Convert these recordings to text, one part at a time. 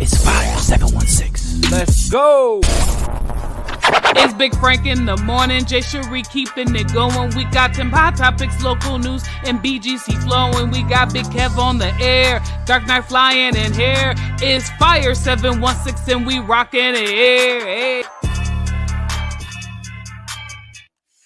It's Fire 716. Let's go. It's Big Frank in the morning, Jay Cherie keeping it going. We got them hot topics, local news, and BGC flowing. We got Big Kev on the air, Dark Knight flying in here. It's Fire 716 and we rocking it here. Hey.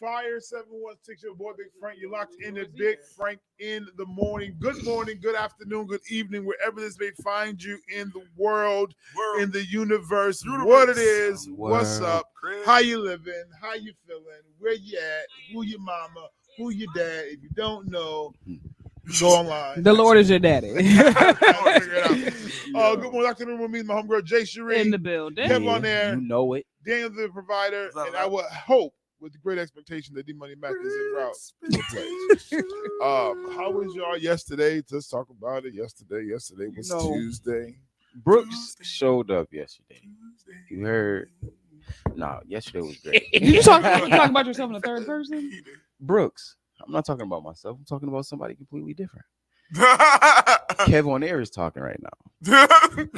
Fire 716, your boy Big Frank. You're locked in to Big Frank in the morning. Good morning, good afternoon, good evening, wherever this may find you in the world, in the universe, what it is, what's up, how you living, how you feeling, where you at, who your mama, who your dad. If you don't know, go online. The Lord is your daddy. Figure it out. Good morning, Dr. With me, my homegirl Jay Cherie. In the building. Kev on there. You know it. Daniel the provider, and I would hope with the great expectation that D-Money Mac is en route to the place. How was y'all yesterday? Let's talk about it. Yesterday was Tuesday. Brooks showed up yesterday. You heard? No, yesterday was great. You talking about yourself in the third person? Brooks. I'm not talking about myself. I'm talking about somebody completely different. Kev on air is talking right now.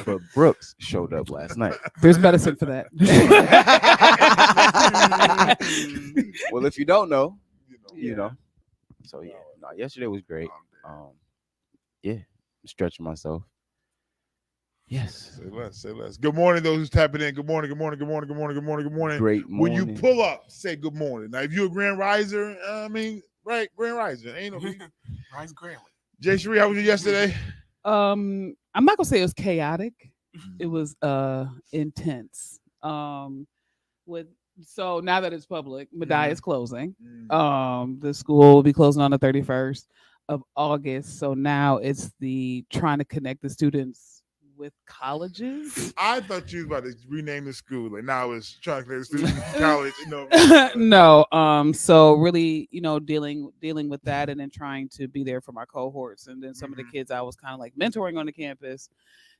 But Brooks showed up last night. There's medicine for that. Well, if you don't know, you know. So yeah, no, yesterday was great. Yeah, stretching myself. Yes. Say less. Good morning, those who's tapping in. Good morning. Great morning. When you pull up, say good morning. Now, if you're a Grand Riser, right, Grand Riser. Ain't no Rise Grandly. Jay Cherie, how was you yesterday? I'm not gonna say it was chaotic. It was intense. So now that it's public, Madai is closing. The school will be closing on the 31st of August. So now it's the trying to connect the students with colleges. I thought you was about to rename the school. Like now it's trying to connect the students with college. No. So really, dealing with that and then trying to be there for my cohorts. And then some of the kids I was kind of like mentoring on the campus,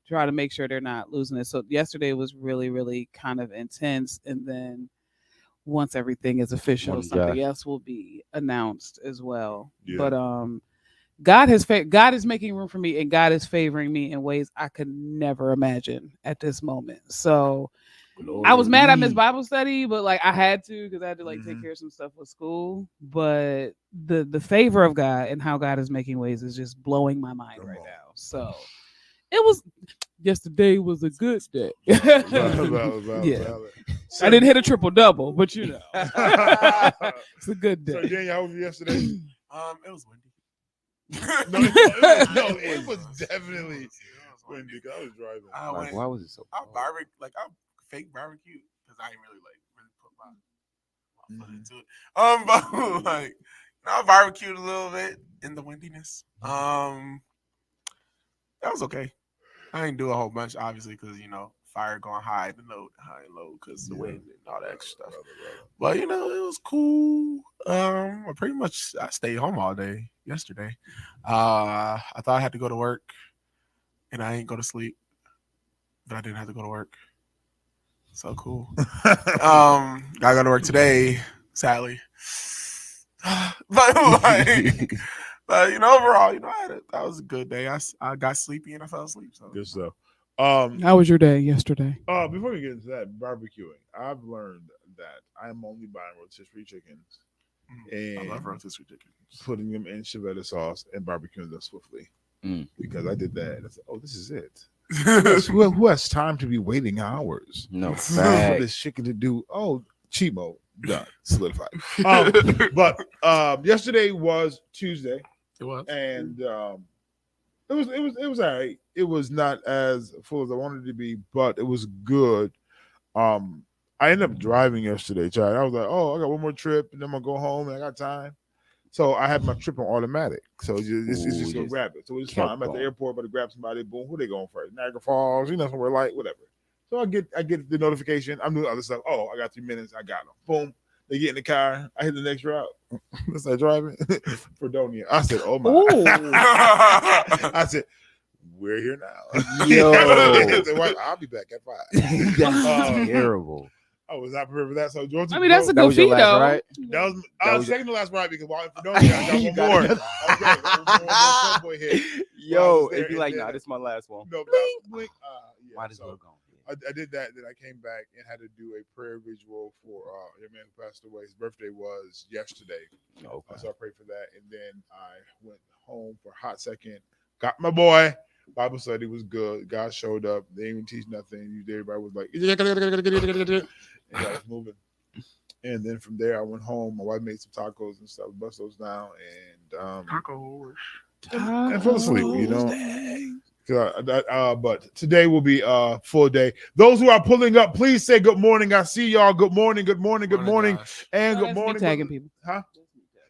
try to make sure they're not losing it. So yesterday was really, really kind of intense. And then once everything is official, something else will be announced as well. Yeah. But God is making room for me, and God is favoring me in ways I could never imagine at this moment. So I was mad I missed Bible study, but I had to because I had to take care of some stuff with school. But the favor of God and how God is making ways is just blowing my mind right now. So yesterday was a good day. Valid. I didn't hit a triple double, but it's a good day. So Daniel, how was you yesterday? It was windy. It was definitely windy because I was driving. Why was it so cold? I fake barbecue because I ain't really put my foot into it. But I barbecued a little bit in the windiness. That was okay. I didn't do a whole bunch, obviously, because fire going high and low because the wind and all that extra stuff. But it was cool. I stayed home all day yesterday. I thought I had to go to work, and I ain't go to sleep, but I didn't have to go to work. So cool. I got to work today, sadly. But overall, that was a good day. I got sleepy and I fell asleep. So good stuff. How was your day yesterday? Before we get into that, barbecuing, I've learned that I am only buying rotisserie chickens. And I love rotisserie chickens. Putting them in ciabatta sauce and barbecuing them swiftly. Because I did that. And I said, this is it. Who has time to be waiting hours? No, for this chicken to do. Cheat mode. Done. Solidified. But yesterday was Tuesday. It was. And it was all right. It was not as full as I wanted it to be, but it was good. I ended up driving yesterday, Chad. I was like, I got one more trip, and then I'm gonna go home, and I got time. So I had my trip on automatic. So it's just gonna grab it. So it's fine. I'm at the airport, about to grab somebody. Boom, who they going first? Niagara Falls, somewhere light, whatever. So I get the notification. I'm doing other stuff. I got 3 minutes. I got them. Boom. They get in the car. I hit the next route. I start driving. Fredonia. I said, oh my. I said, we're here now. Yo. I'll be back at 5. That's terrible. I was not prepared for that. So Georgia, that's a good feat, though. Right? That was second to last ride because while Fredonia, I got one more. Yo, it'd be like, nah, this is my last one. No, blink. Might as so well go. I did that. Then I came back and had to do a prayer visual for a man who passed away. His birthday was yesterday. Okay. So I prayed for that. And then I went home for a hot second. Got my boy. Bible study was good. God showed up. They didn't even teach nothing. Everybody was like, and I was moving. And then from there, I went home. My wife made some tacos and stuff, bust those down, and and fell asleep. You know. But today will be a full day. Those who are pulling up, please say good morning. I see y'all. Good morning. Good morning. Good morning. And good morning. Tagging people. Huh?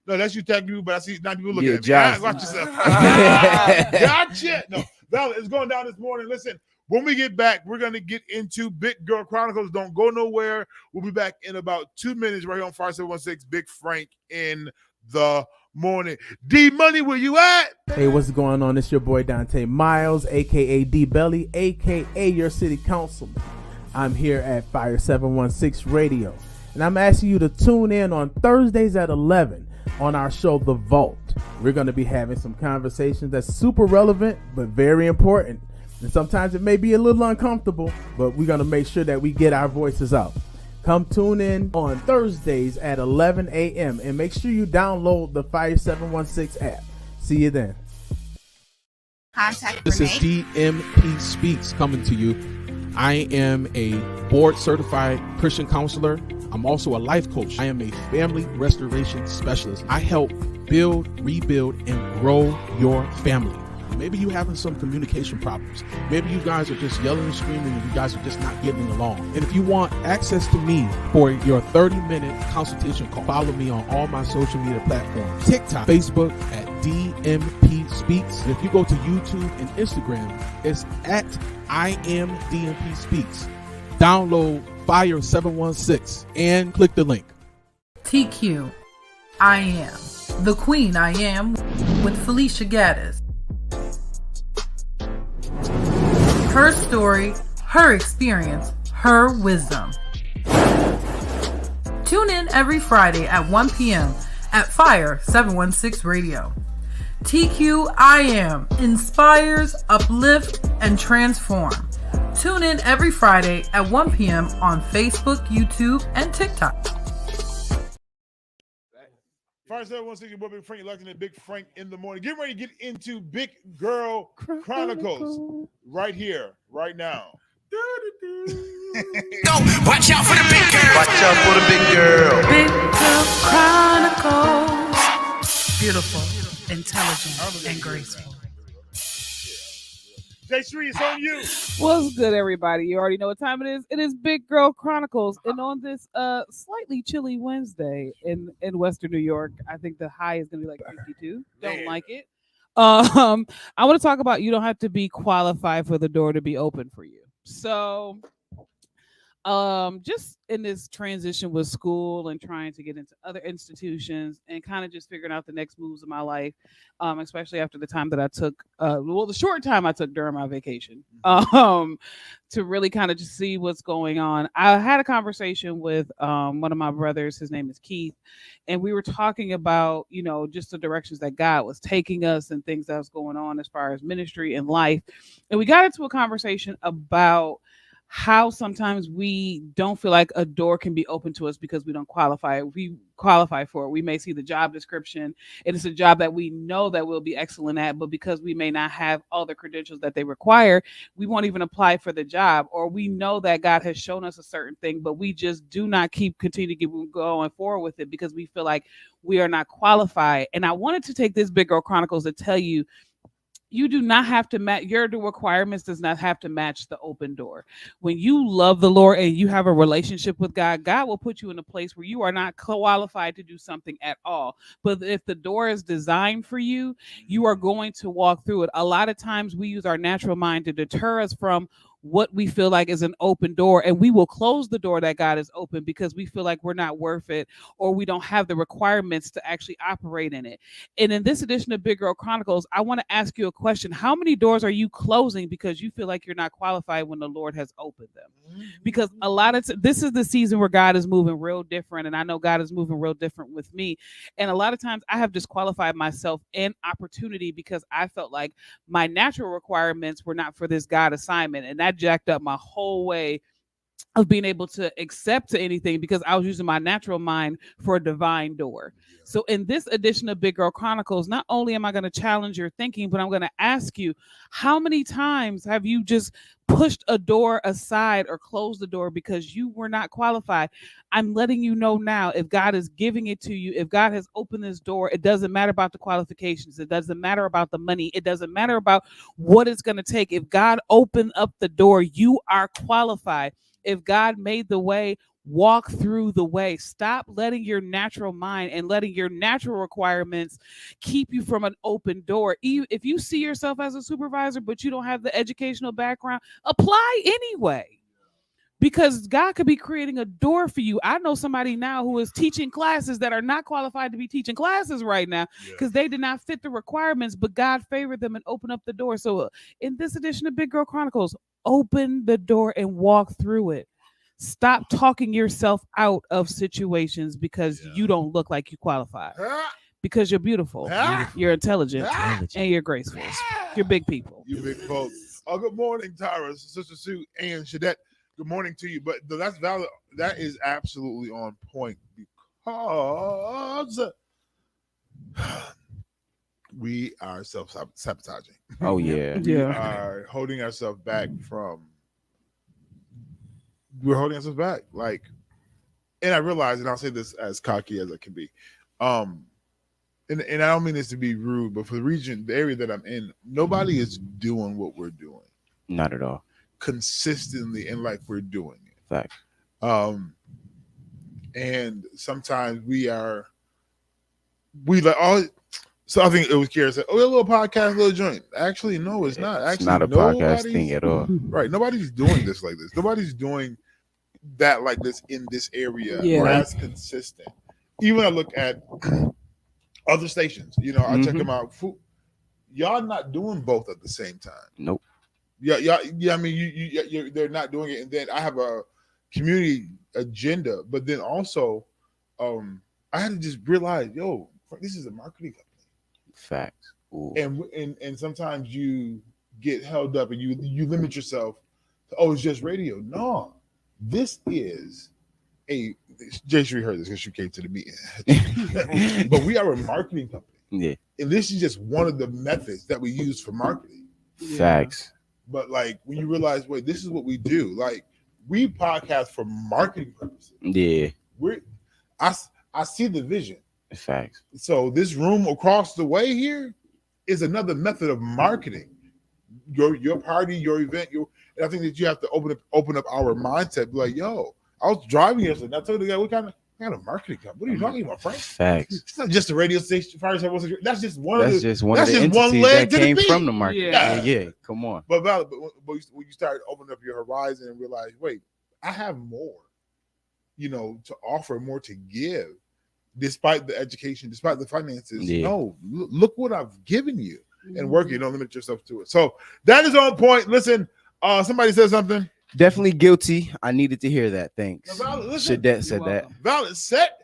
No, that's you tagging people, but I see 9 people looking at me. Josh. Watch yourself. Gotcha. No, Val, it's going down this morning. Listen, when we get back, we're going to get into Big Girl Chronicles. Don't go nowhere. We'll be back in about 2 minutes right here on 5716 Big Frank in the morning. D Money, where you at? Hey, what's going on? It's your boy Dante Miles, aka D Belly, aka your city councilman. I'm here at Fire 716 Radio, and I'm asking you to tune in on Thursdays at 11 on our show, The Vault. We're going to be having some conversations that's super relevant, but very important. And sometimes it may be a little uncomfortable, but we're going to make sure that we get our voices out. Come tune in on Thursdays at 11 a.m. and make sure you download the Fire 716 app. See you then. This is DMP Speaks coming to you. I am a board certified Christian counselor. I'm also a life coach. I am a family restoration specialist. I help build, rebuild, and grow your family. Maybe you're having some communication problems. Maybe you guys are just yelling and screaming and you guys are just not getting along. And if you want access to me for your 30-minute consultation call, follow me on all my social media platforms. TikTok, Facebook at DMP Speaks. And if you go to YouTube and Instagram, it's at I am DMP Speaks. Download Fire 716 and click the link. TQ, I am the Queen I Am with Felicia Gaddis. Her story, her experience, her wisdom. Tune in every Friday at 1 p.m. at Fire 716 Radio. TQ I Am inspires, uplift, and transform. Tune in every Friday at 1 p.m. on Facebook, YouTube, and TikTok. Fire 716, your boy Big Frank, electing it Big Frank in the morning. Get ready to get into Big Girl Chronicles right here, right now. Watch out for the big girl. Watch out for the big girl. Big Girl Chronicles. Beautiful, intelligent, and graceful. J3, it's on you. What's good, everybody? You already know what time it is. It is Big Girl Chronicles, and on this slightly chilly Wednesday in Western New York, I think the high is gonna be like 52. Don't like it. I want to talk about you don't have to be qualified for the door to be open for you. So just in this transition with school and trying to get into other institutions and kind of just figuring out the next moves of my life, especially after the time that I took, the short time I took during my vacation, to really kind of just see what's going on. I had a conversation with one of my brothers. His name is Keith. And we were talking about, just the directions that God was taking us and things that was going on as far as ministry and life. And we got into a conversation about how sometimes we don't feel like a door can be open to us because we don't qualify. We qualify for it. We may see the job description. It is a job that we know that we'll be excellent at, but because we may not have all the credentials that they require, we won't even apply for the job. Or we know that God has shown us a certain thing, but we just do not continue to keep going forward with it because we feel like we are not qualified. And I wanted to take this Big Girl Chronicles to tell you, you do not have to match your requirements does not have to match the open door. When you love the Lord and you have a relationship with God, God will put you in a place where you are not qualified to do something at all. But if the door is designed for you, you are going to walk through it. A lot of times we use our natural mind to deter us from what we feel like is an open door, and we will close the door that God has opened because we feel like we're not worth it or we don't have the requirements to actually operate in it. And in this edition of Big Girl Chronicles, I want to ask you a question. How many doors are you closing because you feel like you're not qualified when the Lord has opened them? Because a lot of this is the season where God is moving real different, and I know God is moving real different with me. And a lot of times I have disqualified myself in opportunity because I felt like my natural requirements were not for this God assignment, and that that jacked up my whole way of being able to accept to anything because I was using my natural mind for a divine door. So in this edition of Big Girl Chronicles, not only am I going to challenge your thinking, but I'm going to ask you, how many times have you just pushed a door aside or closed the door because you were not qualified? I'm letting you know now, if God is giving it to you, if God has opened this door, it doesn't matter about the qualifications. It doesn't matter about the money. It doesn't matter about what it's going to take. If God opened up the door, you are qualified. If God made the way, walk through the way. Stop letting your natural mind and letting your natural requirements keep you from an open door. Even if you see yourself as a supervisor, but you don't have the educational background, apply anyway. Because God could be creating a door for you. I know somebody now who is teaching classes that are not qualified to be teaching classes right now because they did not fit the requirements, but God favored them and opened up the door. So in this edition of Big Girl Chronicles, open the door and walk through it. Stop talking yourself out of situations because you don't look like you qualify. Because you're beautiful, you're intelligent, and you're graceful. You're big people. You big folks. Oh, good morning, Tyra, Sister Sue, and Shadette. Good morning to you. But that's valid. That is absolutely on point because we are self-sabotaging. Oh yeah. We are holding ourselves back from. We're holding ourselves back. Like, and I realize, and I'll say this as cocky as I can be. And I don't mean this to be rude, but for the area that I'm in, nobody is doing what we're doing. Not at all. Consistently and like we're doing it. Fact. And sometimes we like, oh, so I think it was Kira said, oh, a little podcast, a little joint. Actually, no, it's not. Actually, it's not a podcast thing at all. Right. Nobody's doing this like this. Nobody's doing that like this in this area. That's consistent. Even I look at other stations, I check them out. Y'all not doing both at the same time. Nope. Yeah. I mean, they're not doing it. And then I have a community agenda, but then also, I had to just realize, this is a marketing company. Facts. Ooh. And sometimes you get held up and you limit yourself to, it's just radio. No, this is Jayshree heard this because she came to the meeting. But we are a marketing company. Yeah. And this is just one of the methods that we use for marketing. Facts. But like when you realize, wait, this is what we do. Like we podcast for marketing purposes. Yeah. I see the vision. Facts. So this room across the way here is another method of marketing. Your party, your event, and I think that you have to open up our mindset. Be like, I was driving yesterday. And I told the guy, what kind of marketing company? What are you talking about, Frank? Facts. It's not just a radio station. That's just one of the entities that came from the market. Yeah. Come on. But when you start opening up your horizon and realize, wait, I have more, to offer, more to give. Despite the education, despite the finances, no, look what I've given you and work. You don't limit yourself to it. So that is on point. Listen, somebody said something. Definitely guilty. I needed to hear that. Thanks. Shadette said that. Valid, set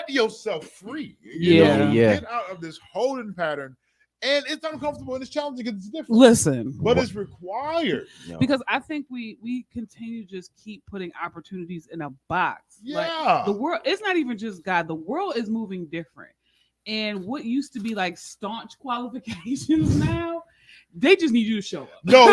yourself free. Get out of this holding pattern. And it's uncomfortable and it's challenging because it's different. Listen, but it's required. Because I think we continue to just keep putting opportunities in a box. Yeah. Like the world, it's not even just God. The world is moving different. And what used to be like staunch qualifications now, they just need you to show up. No,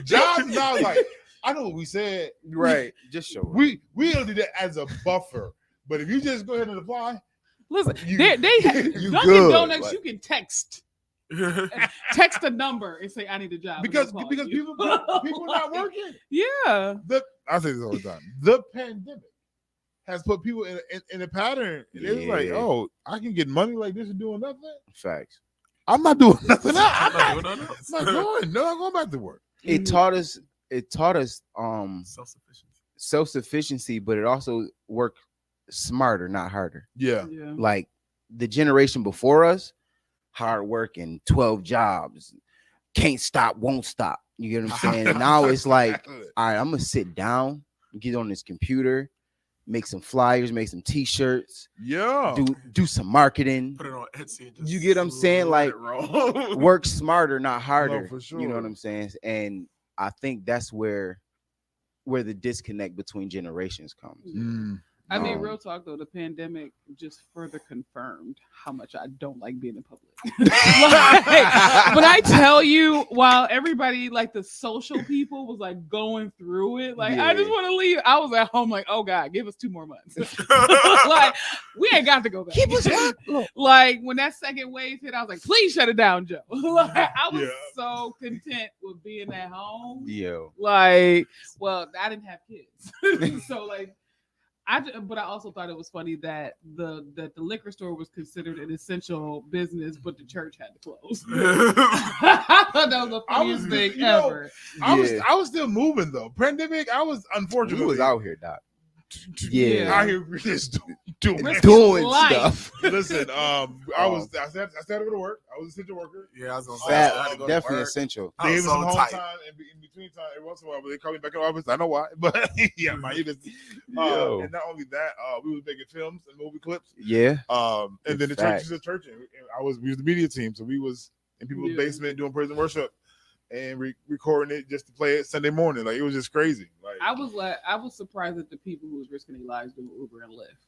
John's now like, I know what we said. Right. Just show up. We don't do that as a buffer. But if you just go ahead and apply. Listen, they Dunkin' Donuts, like, you can text a number and say I need a job because people not working. Yeah, I say this all the time. The pandemic has put people in a pattern. It's like, I can get money like this and doing nothing. Facts. I'm not doing nothing. I'm not going back to work. It taught us self-sufficiency, but it also worked smarter, not harder. Yeah. Like the generation before us, hard work and 12 jobs, can't stop, won't stop. You get what I'm saying? And now it's like, all right, I'm gonna sit down, get on this computer, make some flyers, make some t-shirts, do some marketing, put it on Etsy. And you get what I'm saying? Like work smarter, not harder. No, for sure. You know what I'm saying? And I think that's where the disconnect between generations comes. I mean, real talk though, the pandemic just further confirmed how much I don't like being in public. Like, when I tell you, while everybody, like the social people, was like going through it, like I just want to leave. I was at home like, oh God, give us 2 more months. Like we ain't got to go back. Keep us Like when that second wave hit, I was like, please shut it down, Joe. Like, I was so content with being at home. Like, well, I didn't have kids, so like. But I also thought it was funny that the liquor store was considered an essential business, but the church had to close. I thought that was the funniest thing ever. I was still moving though. Pandemic, I was unfortunately was out here, Doc. Out here just doing stuff. Listen, I said I go to work. I was an essential worker. Yeah, I was gonna say definitely essential. They gave so some home tight. time in between time every once in a while, but they call me back in the office. I know why, but yeah, my and not only that, we was making films and movie clips. And then the church is a church, and we was the media team, so we was in people's basement doing praise and worship and recording it just to play it Sunday morning. Like it was just crazy. Like I was surprised at the people who was risking their lives doing Uber and Lyft.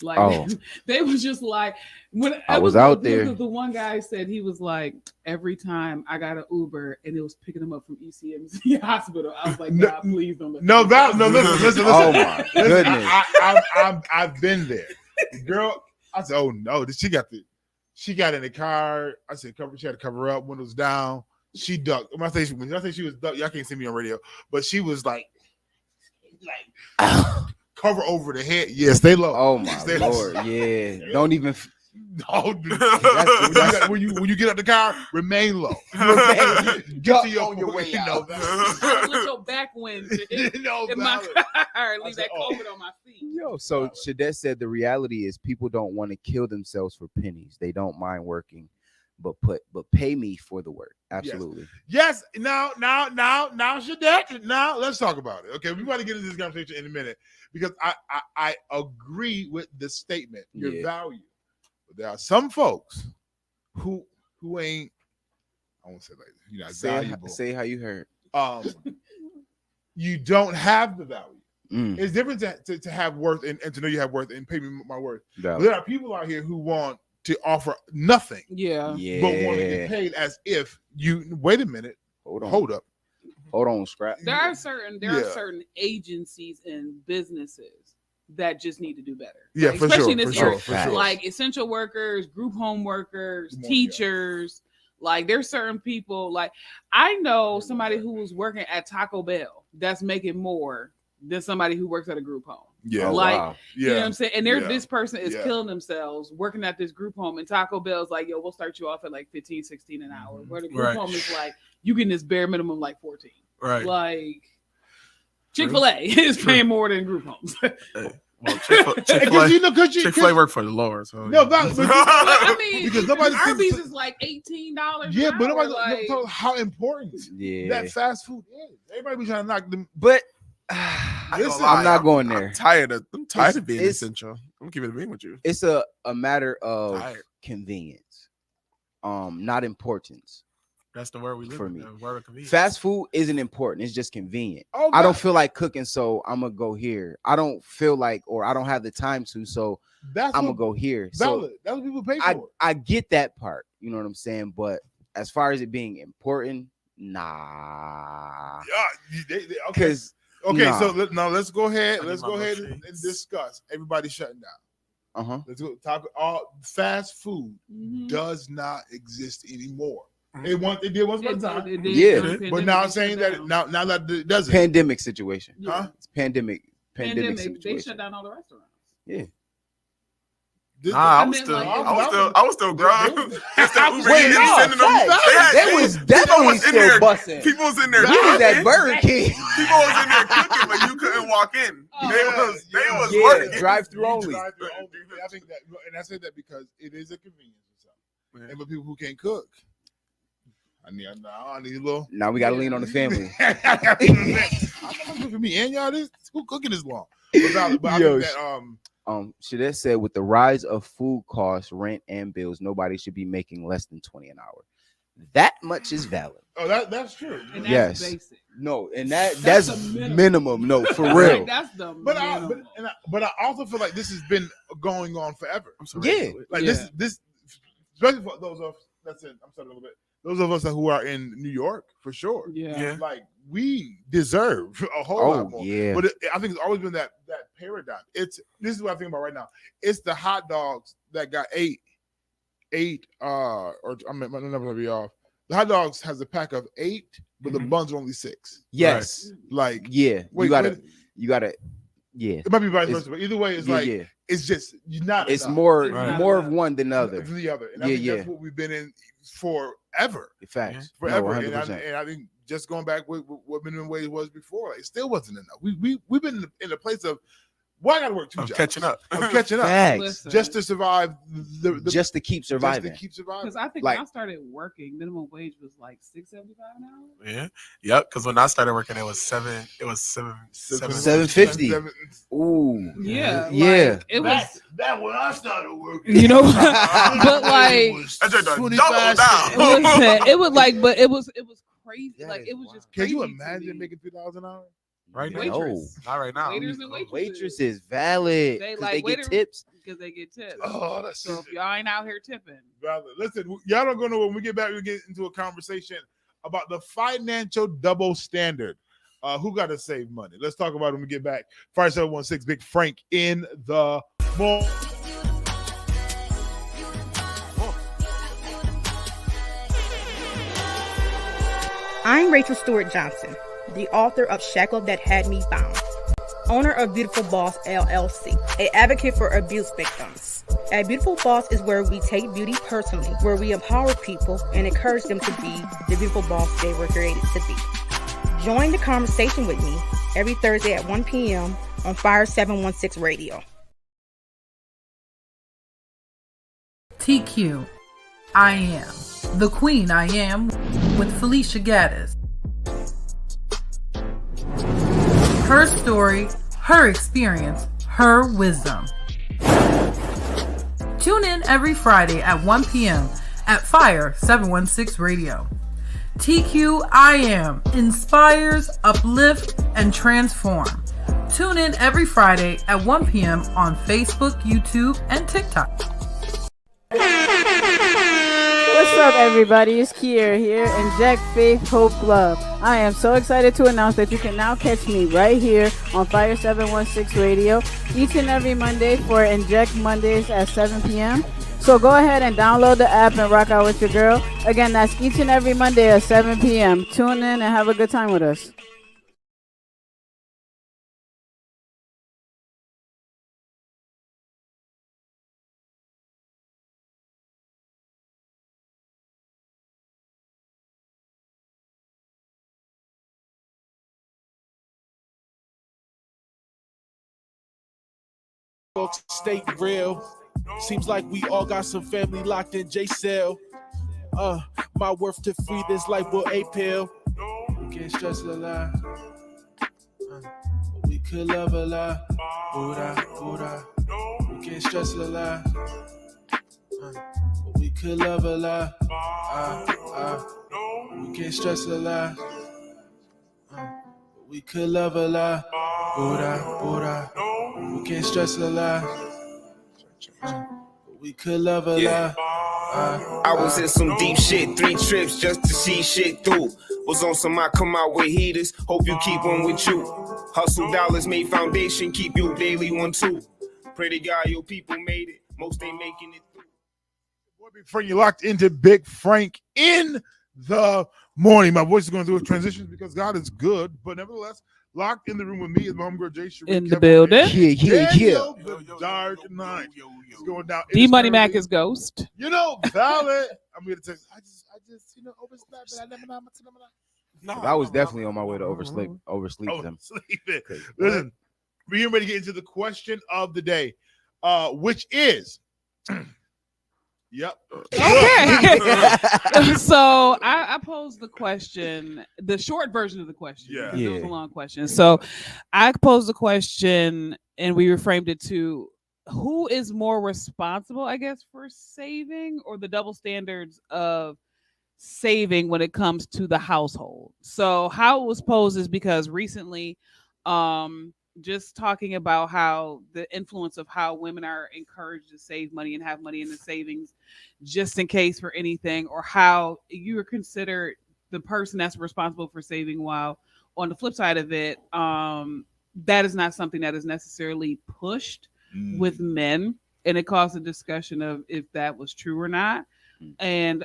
Like they was just like when I was out there. The one guy said he was like, every time I got an Uber and it was picking him up from ECMC hospital, I was like, God, please don't. Listen. Oh my goodness! I've been there, girl. I said, oh no, she got in the car. I said, she had to cover up, windows down. She ducked. When I say she was ducked, y'all can't see me on radio, but she was like cover over the head. Yeah, stay low. Oh my Lord. Yeah. Don't even. No, when you get out the car, remain low. Get to on your way out. Let your back wind in my car. Leave that COVID on my feet. So Shadette said the reality is people don't want to kill themselves for pennies. They don't mind working, but pay me for the work. Absolutely. Yes. Now, Shadette. Now let's talk about it. Okay, we want to get into this conversation in a minute because I agree with the statement. Your value. But there are some folks who ain't. I won't say like you're not valuable. Say how you heard. You don't have the value. It's different to have worth and to know you have worth and pay me my worth. There are people out here who want to offer nothing, but want to get paid as if you. Wait a minute, hold up, scrap. There are certain agencies and businesses that just need to do better. Yeah, like, for especially sure, in this for sure. Like essential workers, group home workers, teachers. Like there's certain people. Like I know somebody who was working at Taco Bell that's making more than somebody who works at a group home. Yeah, like you know what I'm saying. And this person is killing themselves working at this group home, and Taco Bell's like, yo, we'll start you off at like 15, 16 an hour. Where the group home is like, you getting this bare minimum like 14. Right. Like Chick-fil-A is paying more than group homes. Well, Chick-fil-A work for the Lord. So I mean, because nobody Arby's is like $18. Yeah, but nobody like, knows how important that fast food is. Everybody be trying to knock them, but. Listen, I'm not going there. I'm tired of being essential. I'm keeping it being with you. It's a matter of convenience, not importance. That's the word we live for in. me. The word of convenience. Fast food isn't important. It's just convenient. Oh, I don't feel like cooking, so I'm gonna go here. I don't feel like, or I don't have the time to, so I'm gonna go here. Valid. That's what people pay for. I get that part. You know what I'm saying? But as far as it being important, nah. Because so now let's go ahead. Let's go ahead and discuss. Everybody shutting down. Let's go talk. All fast food does not exist anymore. It did once upon a time. But now I'm saying that now that it doesn't. Pandemic situation. It's pandemic situation. They shut down all the restaurants. Yeah. I was still growing. They was definitely still busting. People was in there. You was at Burger King. People was in there cooking, but you couldn't walk in. They was working. Drive through only. I think that, and I said that because it is a convenience. And for people who can't cook, I need a little. Now we got to lean on the family. I'm not for me and y'all. Who cooking this long? But I think that Shadette said, with the rise of food costs, rent, and bills, nobody should be making less than $20 an hour. That much is valid. Oh, that's true. And that's basic. No, and That's that's the minimum. No, for Like, real. that's the But minimum. but I also feel like this has been going on forever. Yeah. Like Yeah. this, especially for those of that's it. I'm sorry a little bit. Those of us who are in New York, for sure. Yeah. Like we deserve a whole Oh, lot more. yeah. But I think it's always been that paradigm. This is what I think about right now. It's the hot dogs that got eight. Or I mean, my number will be off. The hot dogs has a pack of 8, but the buns are only 6. Yes. Like Yeah. wait, you gotta. Yeah. it might be vice It's- versa, but either way, it's Yeah. like yeah. it's just you're not. It's enough. more Right. more of one than the other. Than the other. And I Yeah, think yeah. that's what we've been in forever. Facts. No, Forever. 100%. And I think just going back with what minimum wage was before, it still wasn't enough. We've been in a place of I gotta work 2 jobs. Catching up. I'm catching up. Facts. Listen, Just to survive Just to keep surviving. Just to keep surviving. because I think like- when I started working, minimum wage was like $6.75 an hour. Yeah. Yep. Because when I started working, it was seven. It was $7.50. Ooh. Yeah, Yeah. like, it was. That when I started working. You know, but like, That's just 25 double down. listen, it was like, but it was crazy. That Like is it was wild. just. Can Crazy you to imagine me. making $3 an hour? Right now. Waitress. Not right now. Waiters and waitresses. Waitress is valid. They 'Cause like they get waiters tips. because they get tips. Oh, that's So if y'all ain't out here tipping, brother. Listen, y'all don't go nowhere. When we get back, we get into a conversation about the financial double standard. Who got to save money? Let's talk about it when we get back. Fire 716, Big Frank in the morning. I'm Rachel Stewart Johnson, the author of Shackle That Had Me Bound, owner of Beautiful Boss LLC, an advocate for abuse victims. At Beautiful Boss is where we take beauty personally, where we empower people and encourage them to be the beautiful boss they were created to be. Join the conversation with me every Thursday at 1 p.m. on Fire 716 Radio. TQ, I Am, the Queen I Am, with Felicia Gaddis. Her story, her experience, her wisdom. Tune in every Friday at 1 p.m. at Fire 716 Radio. TQ I Am inspires, uplift, and transform. Tune in every Friday at 1 p.m. on Facebook, YouTube, and TikTok. What's up, everybody? It's Kier here, Inject Faith, Hope, Love. I am so excited to announce that you can now catch me right here on Fire 716 Radio each and every Monday for Inject Mondays at 7 p.m. So go ahead and download the app and rock out with your girl. Again, that's each and every Monday at 7 p.m. Tune in and have a good time with us. Folks, stay real. Seems like we all got some family locked in J cell. My worth to free this life will a pill. We can't stress a lot. We could love a lot. Buddha. We can't stress a lot. We could love a lot. We can't stress a lot. We could love a lot. Buddha. We can't stress a lot. We could love a lot. I was in some deep shit, 3 trips just to see shit through. Was on some I come out with heaters, hope you keep one with you. Hustle dollars made foundation, keep you daily 1-2. Pray to God your people made it, most ain't making it through. Boy, Big Frank, you locked into Big Frank in the morning. My voice is going through transitions because God is good, but nevertheless, locked in the room with me is my homegirl Jay Sharif. in the building. Daniel, the Dark Knight. It's going down. D It's Money Mac Thursday. is Ghost. You know, valid. I'm gonna text. I just, overslept. But I never know. I was definitely on my way to oversleep them. Sleeping. Listen, we're getting ready to get into the question of the day, which is, yep. Okay. So I posed the question, the short version of the question. Yeah. Because it was a long question. So I posed the question and we reframed it to who is more responsible, I guess, for saving, or the double standards of saving when it comes to the household. So how it was posed is because recently, just talking about how the influence of how women are encouraged to save money and have money in the savings just in case for anything, or how you are considered the person that's responsible for saving, while on the flip side of it, that is not something that is necessarily pushed with men, and it caused a discussion of if that was true or not. And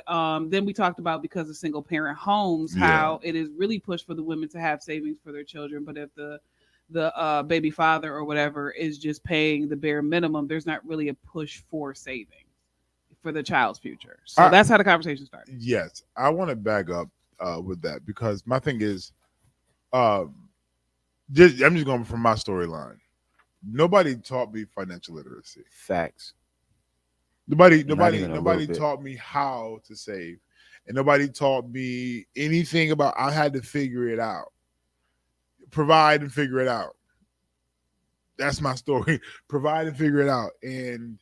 then we talked about, because of single parent homes, how it is really pushed for the women to have savings for their children, but if the baby father or whatever is just paying the bare minimum, there's not really a push for saving for the child's future. So that's how the conversation started. Yes, I want to back up with that, because my thing is, I'm just going from my storyline. Nobody taught me financial literacy. Facts. Nobody taught me how to save, and nobody taught me anything about. I had to figure it out, provide and figure it out. That's my story. Provide and figure it out, and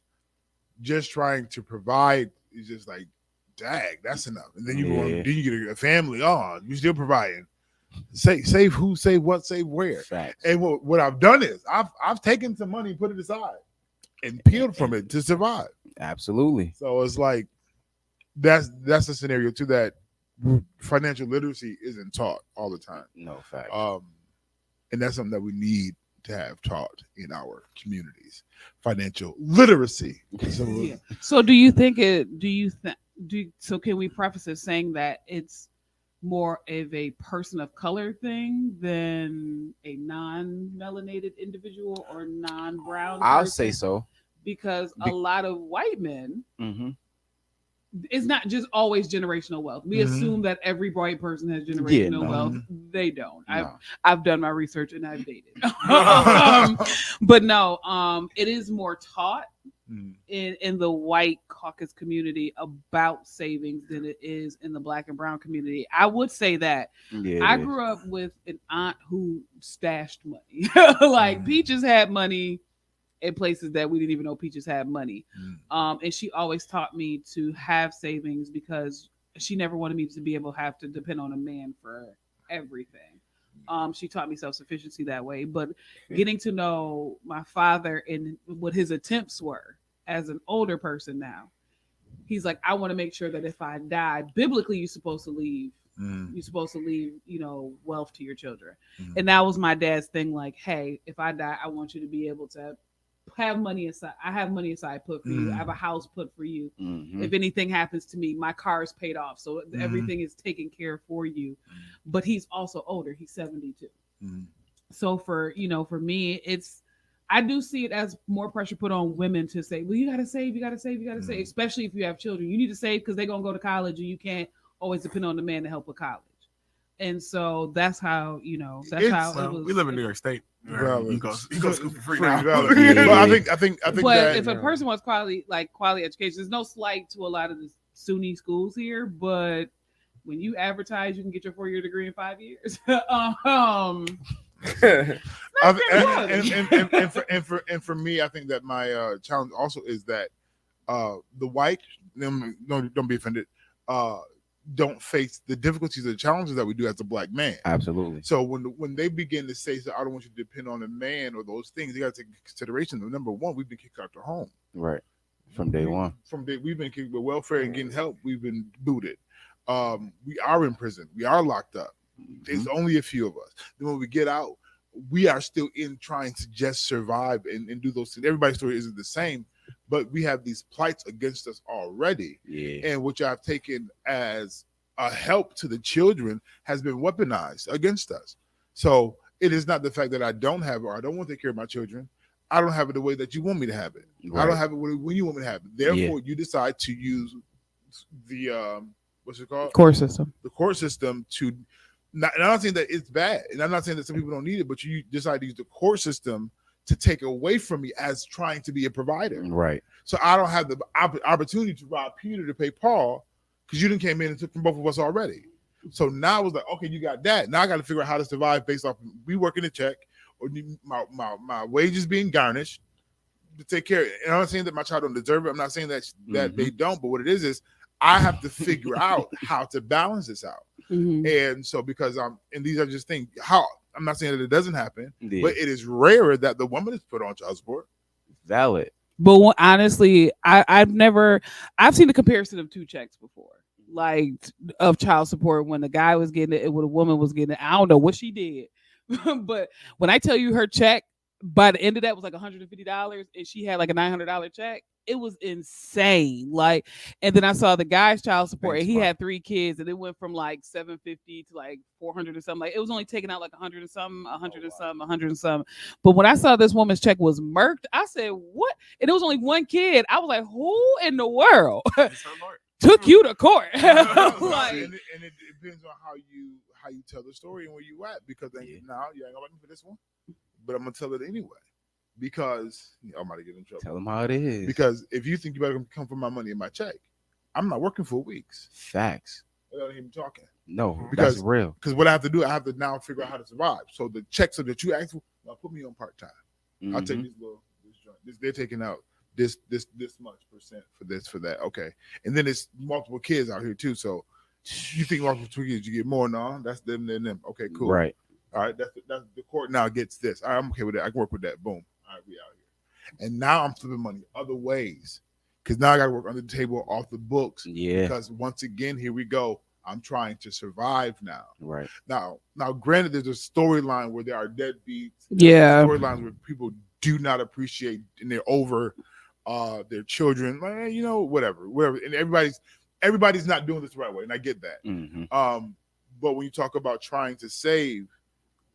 just trying to provide is just like, dang, that's enough. And then you get a family on. You still providing. Save who? Save what? Save where? Facts. And what I've done is I've taken some money, put it aside, and peeled from it to survive. Absolutely. So it's like that's a scenario too, that financial literacy isn't taught all the time. No, fact. And that's something that we need to have taught in our communities. Financial literacy. So do you think so can we preface it saying that it's more of a person of color thing than a non-melanated individual or non-brown person? I'll say so. Because a lot of white men, it's not just always generational wealth. We assume that every white person has generational wealth. They don't. No. I've done my research and I've dated. But no, it is more taught in the white caucus community about savings than it is in the black and brown community. I would say that. I grew up with an aunt who stashed money. Like Peaches had money in places that we didn't even know Peaches had money. And she always taught me to have savings because she never wanted me to be able to have to depend on a man for everything. She taught me self-sufficiency that way. But getting to know my father and what his attempts were as an older person now, he's like, I want to make sure that if I die, biblically, you're supposed to leave. You're supposed to leave, wealth to your children. And that was my dad's thing. Like, hey, if I die, I want you to be able to have money aside. I have money aside put for you. I have a house put for you. If anything happens to me, my car is paid off. So everything is taken care for you. But he's also older. He's 72. So for me, I do see it as more pressure put on women to say, well, you got to save, save, especially if you have children. You need to save because they're going to go to college and you can't always depend on the man to help with college. And so that's how, that's how it was. We live in New York State. You go school for free now. But I think but that, if a person wants quality education, there's no slight to a lot of the SUNY schools here, but when you advertise you can get your 4-year degree in 5 years. And for me, I think that my challenge also is that the white, don't be offended, don't face the difficulties or the challenges that we do as a black man. Absolutely. So when they begin to say, I don't want you to depend on a man or those things, you got to take into consideration that, number one, we've been kicked out the home. Right. From day one. We've been kicked with welfare and getting help. We've been booted. We are in prison. We are locked up. There's only a few of us. Then when we get out, we are still in trying to just survive and do those things. Everybody's story isn't the same, but we have these plights against us already. And which I've taken as a help to the children has been weaponized against us. So it is not the fact that I don't have it or I don't want to take care of my children. I don't have it the way that you want me to have it. Right. I don't have it when you want me to have it. Therefore, you decide to use the what's it called? Court system. The court system to. And I'm not saying that it's bad, and I'm not saying that some people don't need it, but you decide to use the court system to take away from me as trying to be a provider. Right. So I don't have the opportunity to rob Peter to pay Paul because you didn't came in and took from both of us already. So now it's like, okay, you got that. Now I got to figure out how to survive based off me working a check or my wages being garnished to take care of it. And I'm not saying that my child don't deserve it. I'm not saying that they don't, but what it is I have to figure out how to balance this out. Mhm. And so because and these are just things, how I'm not saying that it doesn't happen, Yeah. but it is rarer that the woman is put on child support. Valid. But honestly, I've seen the comparison of two checks before, like of child support when the guy was getting it, when a woman was getting it. I don't know what she did, but when I tell you her check by the end of that was like $150, and she had like a $900 check, it was insane. Like, and then I saw the guy's child support, and he had 3 kids, and it went from like $750 to like $400 or something. Like, it was only taking out like $100 and something, $100 and something, $100 and something. But when I saw this woman's check was murked, I said, "What?" And it was only 1 kid. I was like, "Who in the world took you to court?" Like, and it depends on how you tell the story and where you at. Because now you ain't gonna let me for this one, but I'm gonna tell it anyway. Because I'm about to get in trouble. Tell them how it is. Because if you think you better come for my money and my check, I'm not working for weeks. Facts. Without even talking. No, because that's real. Because what I have to do, I have to now figure out how to survive. So the checks that you ask for, now put me on part time. I'll take this joint. They're taking out this much percent for this, for that. Okay, and then it's multiple kids out here too. So you think multiple kids, you get more? No, that's them. Okay, cool. Right. All right, that's the court now gets this. All right, I'm okay with that. I can work with that. Boom. All right, we out here. And now I'm flipping money other ways because now I got to work under the table, off the books. Yeah. Because once again, here we go. I'm trying to survive now. Right. Now, granted, there's a storyline where there are deadbeats. Yeah. Storylines where people do not appreciate and they're over their children. Like, whatever. And everybody's not doing this the right way, and I get that. But when you talk about trying to save,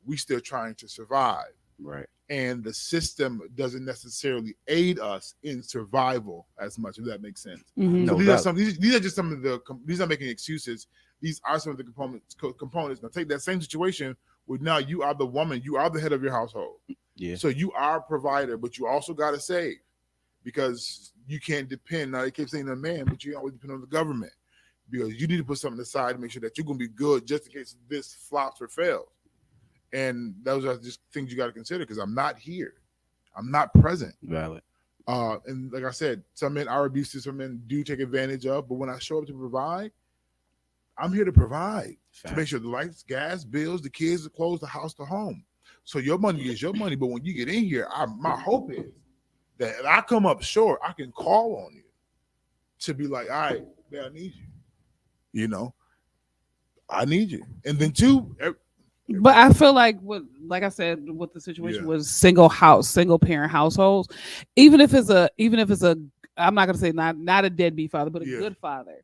we still trying to survive. Right. And the system doesn't necessarily aid us in survival as much, if that makes sense. Mhm. So No, these are just some of the, these are making excuses. These are some of the components. Now take that same situation where now you are the woman, you are the head of your household. Yeah. So you are a provider, but you also got to save because you can't depend. Now they keep saying the man, but you always depend on the government because you need to put something aside to make sure that you're going to be good just in case this flops or fails. And those are just things you got to consider because I'm not here. I'm not present. Valid. And like I said, some men are abusive, some men do take advantage of, but when I show up to provide, I'm here to provide. To make sure the lights, gas, bills, the kids, the clothes, the house, the home. So your money is your money, but when you get in here, my hope is that if I come up short, I can call on you to be like, all right, man, I need you. I need you. And then two, but I feel like like I said, what the situation was single parent households, even if it's a, I'm not gonna say not a deadbeat father, but a good father.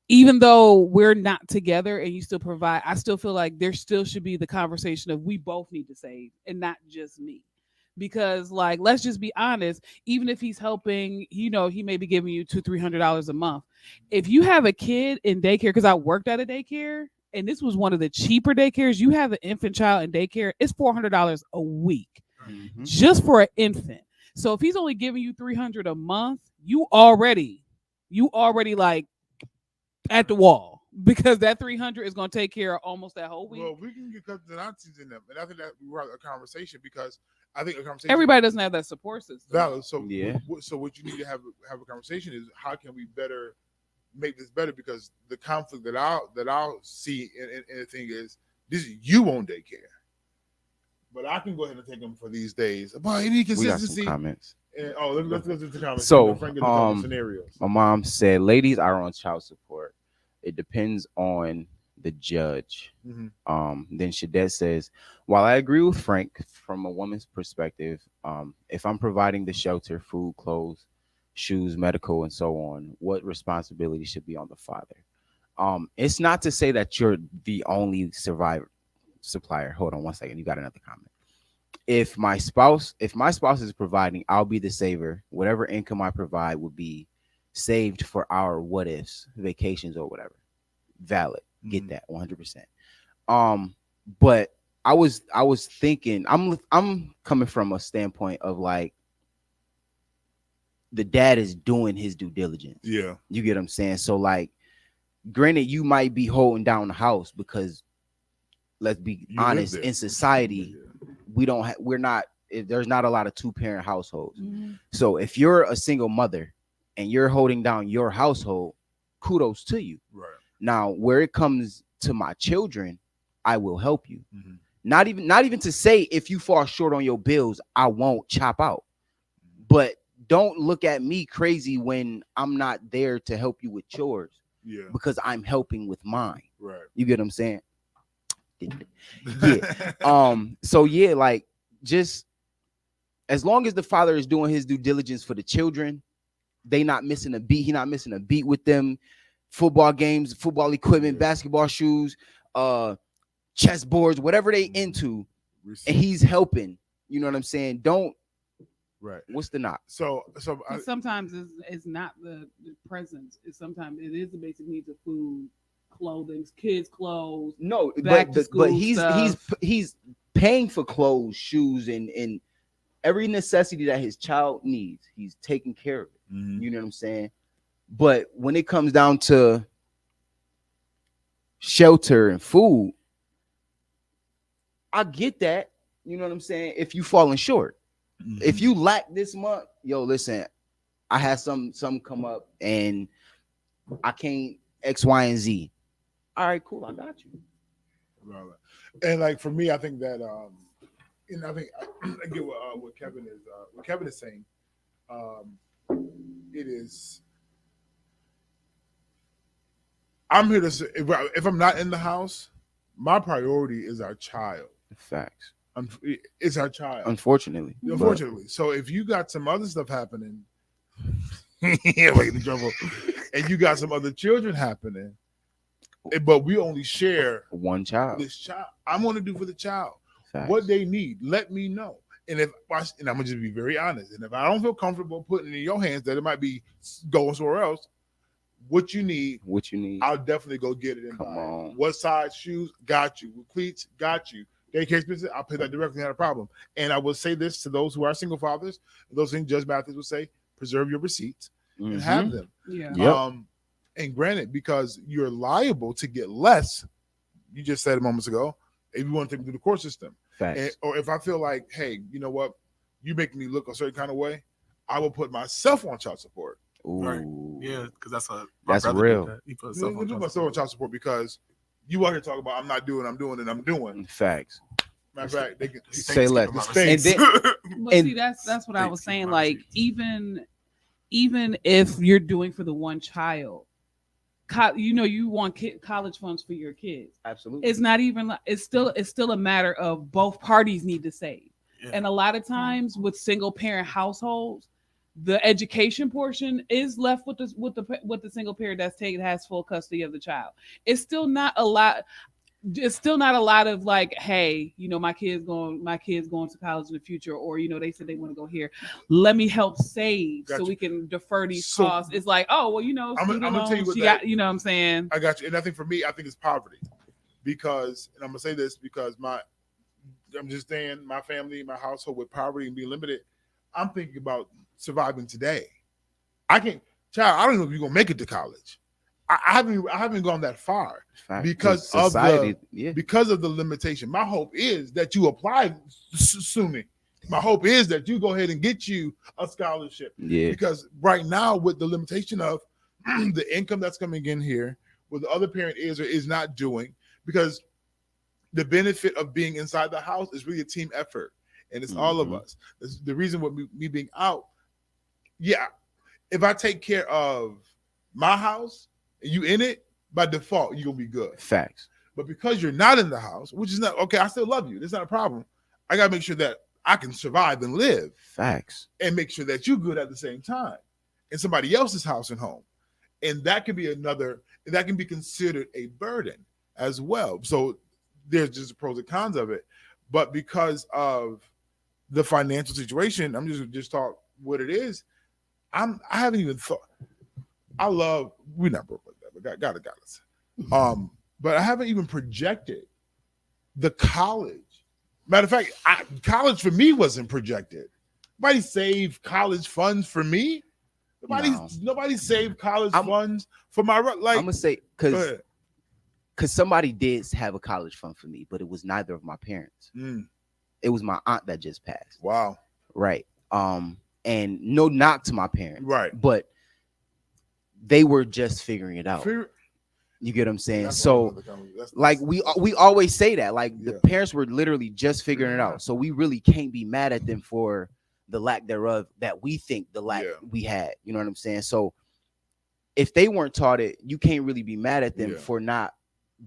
Even though we're not together and you still provide, I still feel like there still should be the conversation of we both need to save and not just me. Because like, let's just be honest, even if he's helping, he may be giving you $200-300 a month. If you have a kid in daycare, because I worked at a daycare, and this was one of the cheaper daycares, you have an infant child in daycare, it's $400 a week just for an infant. So if he's only giving you $300 a month, you already like at the wall because that $300 is going to take care of almost that whole week. Well, we can get cousins and aunties in them, and I think that we have a conversation because I think a conversation. Everybody doesn't have that support system. Valid. So so what you need to have a conversation is how can we better make this better, because the conflict that I'll see in the thing is this is you on daycare, but I can go ahead and take them for these days. But any consistency. We got some comments. And, let's go to the comments. So scenarios. My mom said ladies are on child support. It depends on the judge. Then Shadette says, while I agree with Frank from a woman's perspective, if I'm providing the shelter, food, clothes, shoes, medical, and so on, what responsibility should be on the father? It's not to say that you're the only supplier. Hold on one second. You got another comment. If my spouse is providing, I'll be the saver. Whatever income I provide will be saved for our what ifs, vacations, or whatever. Valid. Get that 100%. But I was thinking, I'm coming from a standpoint of like, the dad is doing his due diligence. Yeah. You get what I'm saying? So like, granted, you might be holding down the house because let's be honest, in society, there's not a lot of 2-parent households. So if you're a single mother and you're holding down your household, kudos to you. Right. Now, where it comes to my children, I will help you. Mhm. Not even to say if you fall short on your bills, I won't chop out. But don't look at me crazy when I'm not there to help you with yours. Yeah. Because I'm helping with mine. Right. You get what I'm saying? Yeah. So yeah, like just as long as the father is doing his due diligence for the children, they not missing a beat. He not missing a beat with them. Football games, football equipment, basketball shoes, chess boards, whatever they into, and he's helping. You know what I'm saying? Don't. Right. What's the knock? So sometimes it's not the presents. It's sometimes it is the basic needs of food, clothing, kids' clothes. No, back to school but stuff. he's paying for clothes, shoes, and every necessity that his child needs. He's taking care of it. Mhm. You know what I'm saying? But when it comes down to shelter and food, I get that. You know what I'm saying? If you falling short, if you lack this month, yo, listen, I had some come up and I can't X, Y, and Z. All right, cool, I got you. Right. And like for me, I think that and I think I get what Kevin is saying. It is. I'm here to say, if I'm not in the house, my priority is our child. Facts. It's our child. Unfortunately. So if you got some other stuff happening, in trouble, and you got some other children happening, but we only share one child. This child, I'm going to do for the child. Facts. What they need, let me know. And I'm gonna just be very honest. And if I don't feel comfortable putting it in your hands, that it might be going somewhere else. What you need, I'll definitely go get it and buy it. What size shoes? Got you. Cleats? Got you. Daycare expenses? I'll pay that directly. Not a problem. And I will say this to those who are single fathers. Those things Judge Mathis will say: preserve your receipts and have them. Yeah. Yep. And granted, because you're liable to get less. You just said moments ago. If you want to take me through the court system. Or if I feel like, hey, you know what, you make me look a certain kind of way, I will put myself on child support. Ooh. Right. Yeah, because that's real. He put myself on child support because you out here talking about I'm doing. Facts. Matter of fact, they can say less. But see, that's what I was saying. Like even if you're doing for the one child, you want college funds for your kids. Absolutely. It's not even. It's still a matter of both parties need to save. Yeah. And a lot of times with single parent households, the education portion is left with the single parent has full custody of the child. It's still not a lot. It's still not a lot of like, hey, my kid's going to college in the future, or they said they want to go here. Let me help save so we can defer these costs. It's like, oh well, I'm gonna tell you what that, what I'm saying. I got you, and I think for me, I think it's poverty, because, and I'm gonna say this because I'm just saying my family, my household with poverty and being limited. I'm thinking about surviving today. I don't know if you're gonna make it to college. I haven't gone that far because of the limitation. My hope is that you apply sooner. My hope is that you go ahead and get you a scholarship. Yeah. Because right now, with the limitation of the income that's coming in here, what the other parent is or is not doing, because the benefit of being inside the house is really a team effort, and it's all of us. The reason with me being out, if I take care of my house, you in it, by default, you're gonna be good. Facts. But because you're not in the house, which is not okay, I still love you. That's not a problem. I gotta make sure that I can survive and live. Facts. And make sure that you're good at the same time in somebody else's house and home. And that can be considered a burden as well. So there's just the pros and cons of it. But because of the financial situation, I'm just talk what it is. I haven't even thought. We're not broke like that, but God got us. But I haven't even projected the college. Matter of fact, college for me wasn't projected. Nobody saved college funds for me. Nobody saved college funds for my like. I'm gonna say because somebody did have a college fund for me, but it was neither of my parents. It was my aunt that just passed. Wow. Right. And no knock to my parents. Right. But they were just figuring it out. You get what I'm saying? So like we always say that, like the parents were literally just figuring it out. So we really can't be mad at them for the lack thereof that we think the lack we had. You know what I'm saying? So if they weren't taught it, you can't really be mad at them for not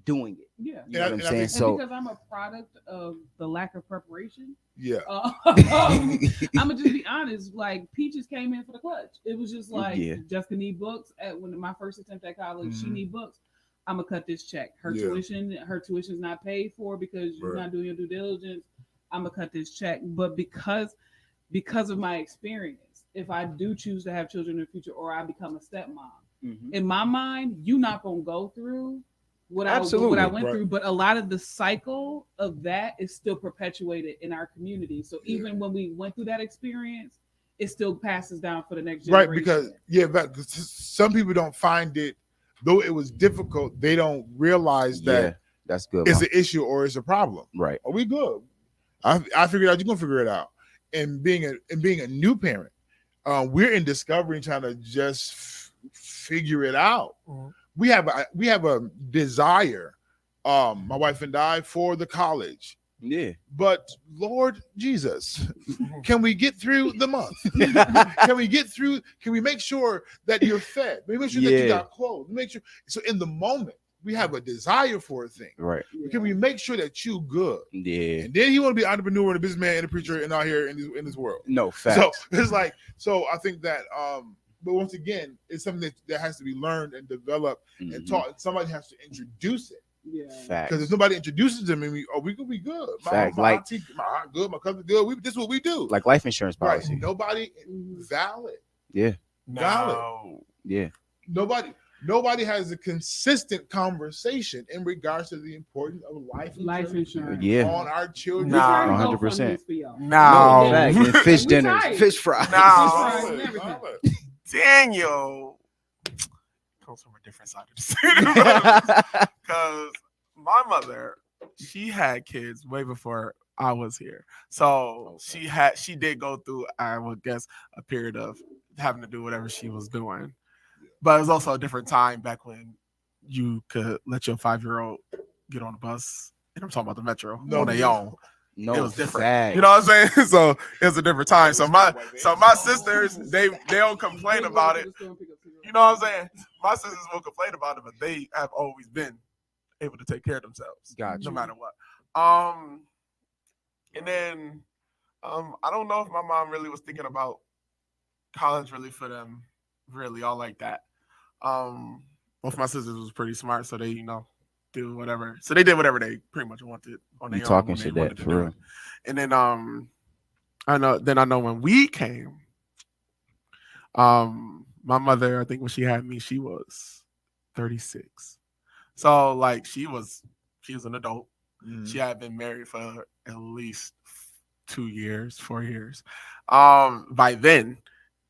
doing it. Yeah. You know what I'm saying? And So because I'm a product of the lack of preparation. Yeah. I'm gonna just be honest. Like Peaches came in for the clutch. It was just like Jessica need books. When my first attempt at college, she need books. I'm gonna cut this check. Her tuition's not paid for because you're not doing your due diligence. I'm gonna cut this check. But because of my experience, if I do choose to have children in the future or I become a stepmom, in my mind, you're not gonna go through what I went through, but a lot of the cycle of that is still perpetuated in our community. So even when we went through that experience, it still passes down for the next generation. Right, because some people don't find it, though it was difficult, they don't realize that that's good. It's an issue or it's a problem. Right. Are we good? I figured out, you're gonna figure it out. And being a new parent, we're in discovery and trying to just figure it out. We have a desire, my wife and I, for the college. Yeah. But Lord Jesus, can we get through the month? Can we make sure that you're fed? Make sure that you got clothes. Make sure. So in the moment, we have a desire for a thing. Right. Can we make sure that you good? Yeah. And then he want to be an entrepreneur and a businessman and a preacher and out here in this world. No, facts. So it's like, I think that but once again, it's something that has to be learned and developed and taught. Somebody has to introduce it. Yeah. Facts. Because if nobody introduces them, we could be good. My auntie, my aunt good, my cousin good. This is what we do. Like life insurance policy. Right. Nobody valid. Yeah. Valid. Yeah. Nobody has a consistent conversation in regards to the importance of life insurance on our children. 100%. No. And fish dinners, fish fries. No. Daniel comes from a different side of the city. Because my mother, she had kids way before I was here. So she did go through, I would guess, a period of having to do whatever she was doing. But it was also a different time back when you could let your 5-year-old get on the bus. And I'm talking about the metro on their own. No, it was different. Fact. You know what I'm saying? So it was a different time. So my sisters, they don't complain about it. You know what I'm saying? My sisters will complain about it, but they have always been able to take care of themselves. Gotcha. No matter what. And then I don't know if my mom really was thinking about college really for them, really all like that. Both my sisters was pretty smart, so they, do whatever. So they did whatever they pretty much wanted on their own. Talking shit that for real. And then I know when we came, my mother, I think when she had me, she was 36. So like she was an adult. She had been married for at least 4 years by then.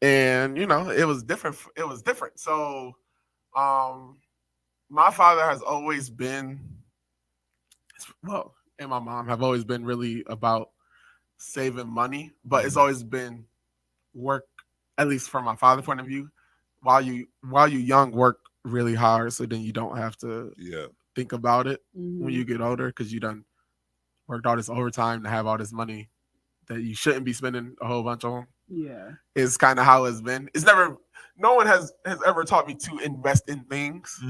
And it was different. So my father has always been, and my mom have always been really about saving money, but it's always been work, at least from my father's point of view, while you young, work really hard so then you don't have to think about it when you get older, because you done worked all this overtime to have all this money that you shouldn't be spending a whole bunch on. Yeah. Is kind of how it's been. It's never, no one has ever taught me to invest in things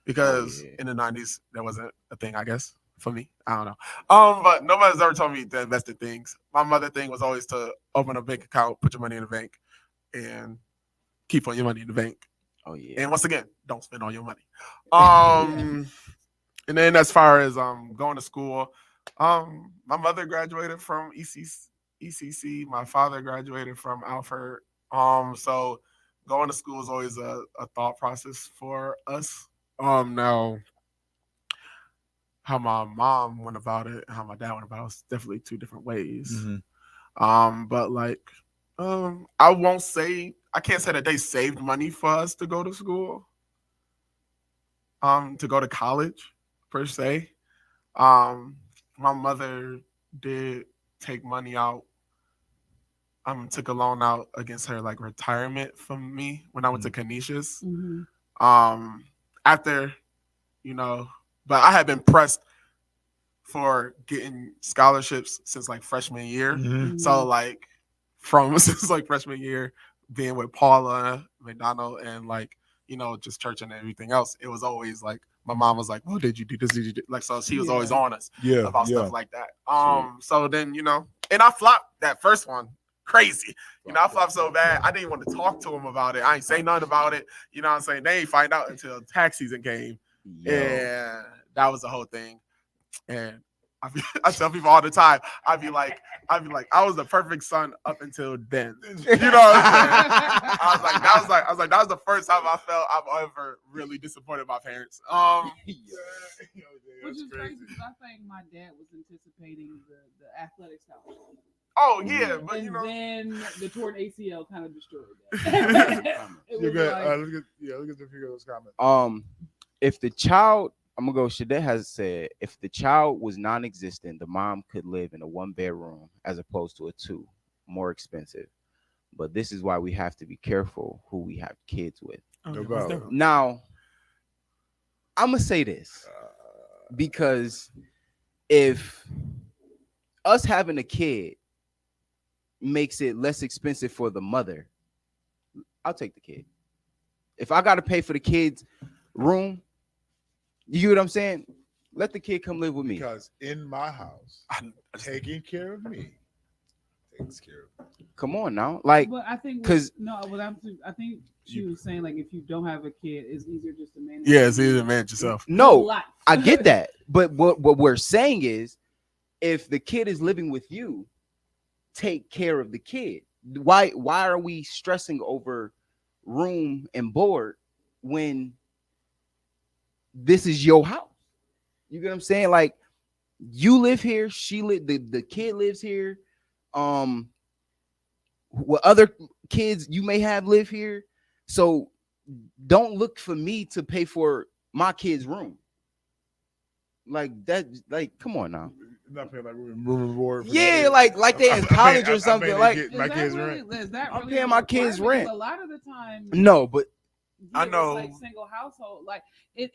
because in the 90s that wasn't a thing, I guess, for me. I don't know. But nobody's ever told me to invest in things. My mother thing was always to open a bank account, put your money in the bank, and keep on your money in the bank. Oh yeah. And once again, don't spend all your money. And then as far as going to school, my mother graduated from ECC. My father graduated from Alfred. So going to school is always a thought process for us. Now, how my mom went about it and how my dad went about it was definitely two different ways. But like, I can't say that they saved money for us to go to school, to go to college per se. My mother did take money out. Took a loan out against her like retirement from me when I went to Canisius. After, you know, but I had been pressed for getting scholarships since like freshman year. So like since like freshman year, being with Paula McDonald and like, you know, just church and everything else, it was always like my mom was like, "Well, did you do this? Did you do?" Like, so she was always on us about stuff like that. So then, you know, and I flopped that first one crazy. You know, I flopped so bad I didn't even want to talk to him about it. I ain't say nothing about it. You know what I'm saying? They ain't find out until tax season came. And that was the whole thing. And I tell people all the time, I'd be like, I was the perfect son up until then. You know what I'm saying? I was like, that was the first time I felt I've ever really disappointed my parents. Which is crazy because I think my dad was anticipating the athletic scholarship. Oh yeah, but and you know, then the torn ACL kind of destroyed that. You're good. Look at the figure of those comments. If the child, I'm gonna go. Shadet has said, if the child was non-existent, the mom could live in a 1-bedroom as opposed to a 2, more expensive. But this is why we have to be careful who we have kids with. Now, I'm gonna say this because if us having a kid makes it less expensive for the mother, I'll take the kid. If I gotta pay for the kid's room, you get what I'm saying? Let the kid come live with me. Because in my house, taking care of me takes care of me. Come on now, like, but I think because I think she was saying like if you don't have a kid, it's easier just to manage. Yeah, it's easier to manage yourself. No, I get that, but what we're saying is, if the kid is living with you, take care of the kid. Why are we stressing over room and board when this is your house? You get what I'm saying? Like, you live here, the kid lives here. What other kids you may have live here. So don't look for me to pay for my kid's room. Like that, like, come on now. Not paying like room and board. Yeah, like they in college or something. Like, my kids' rent. I'm paying my kids' rent. A lot of the time, no, but I know, like single household, like it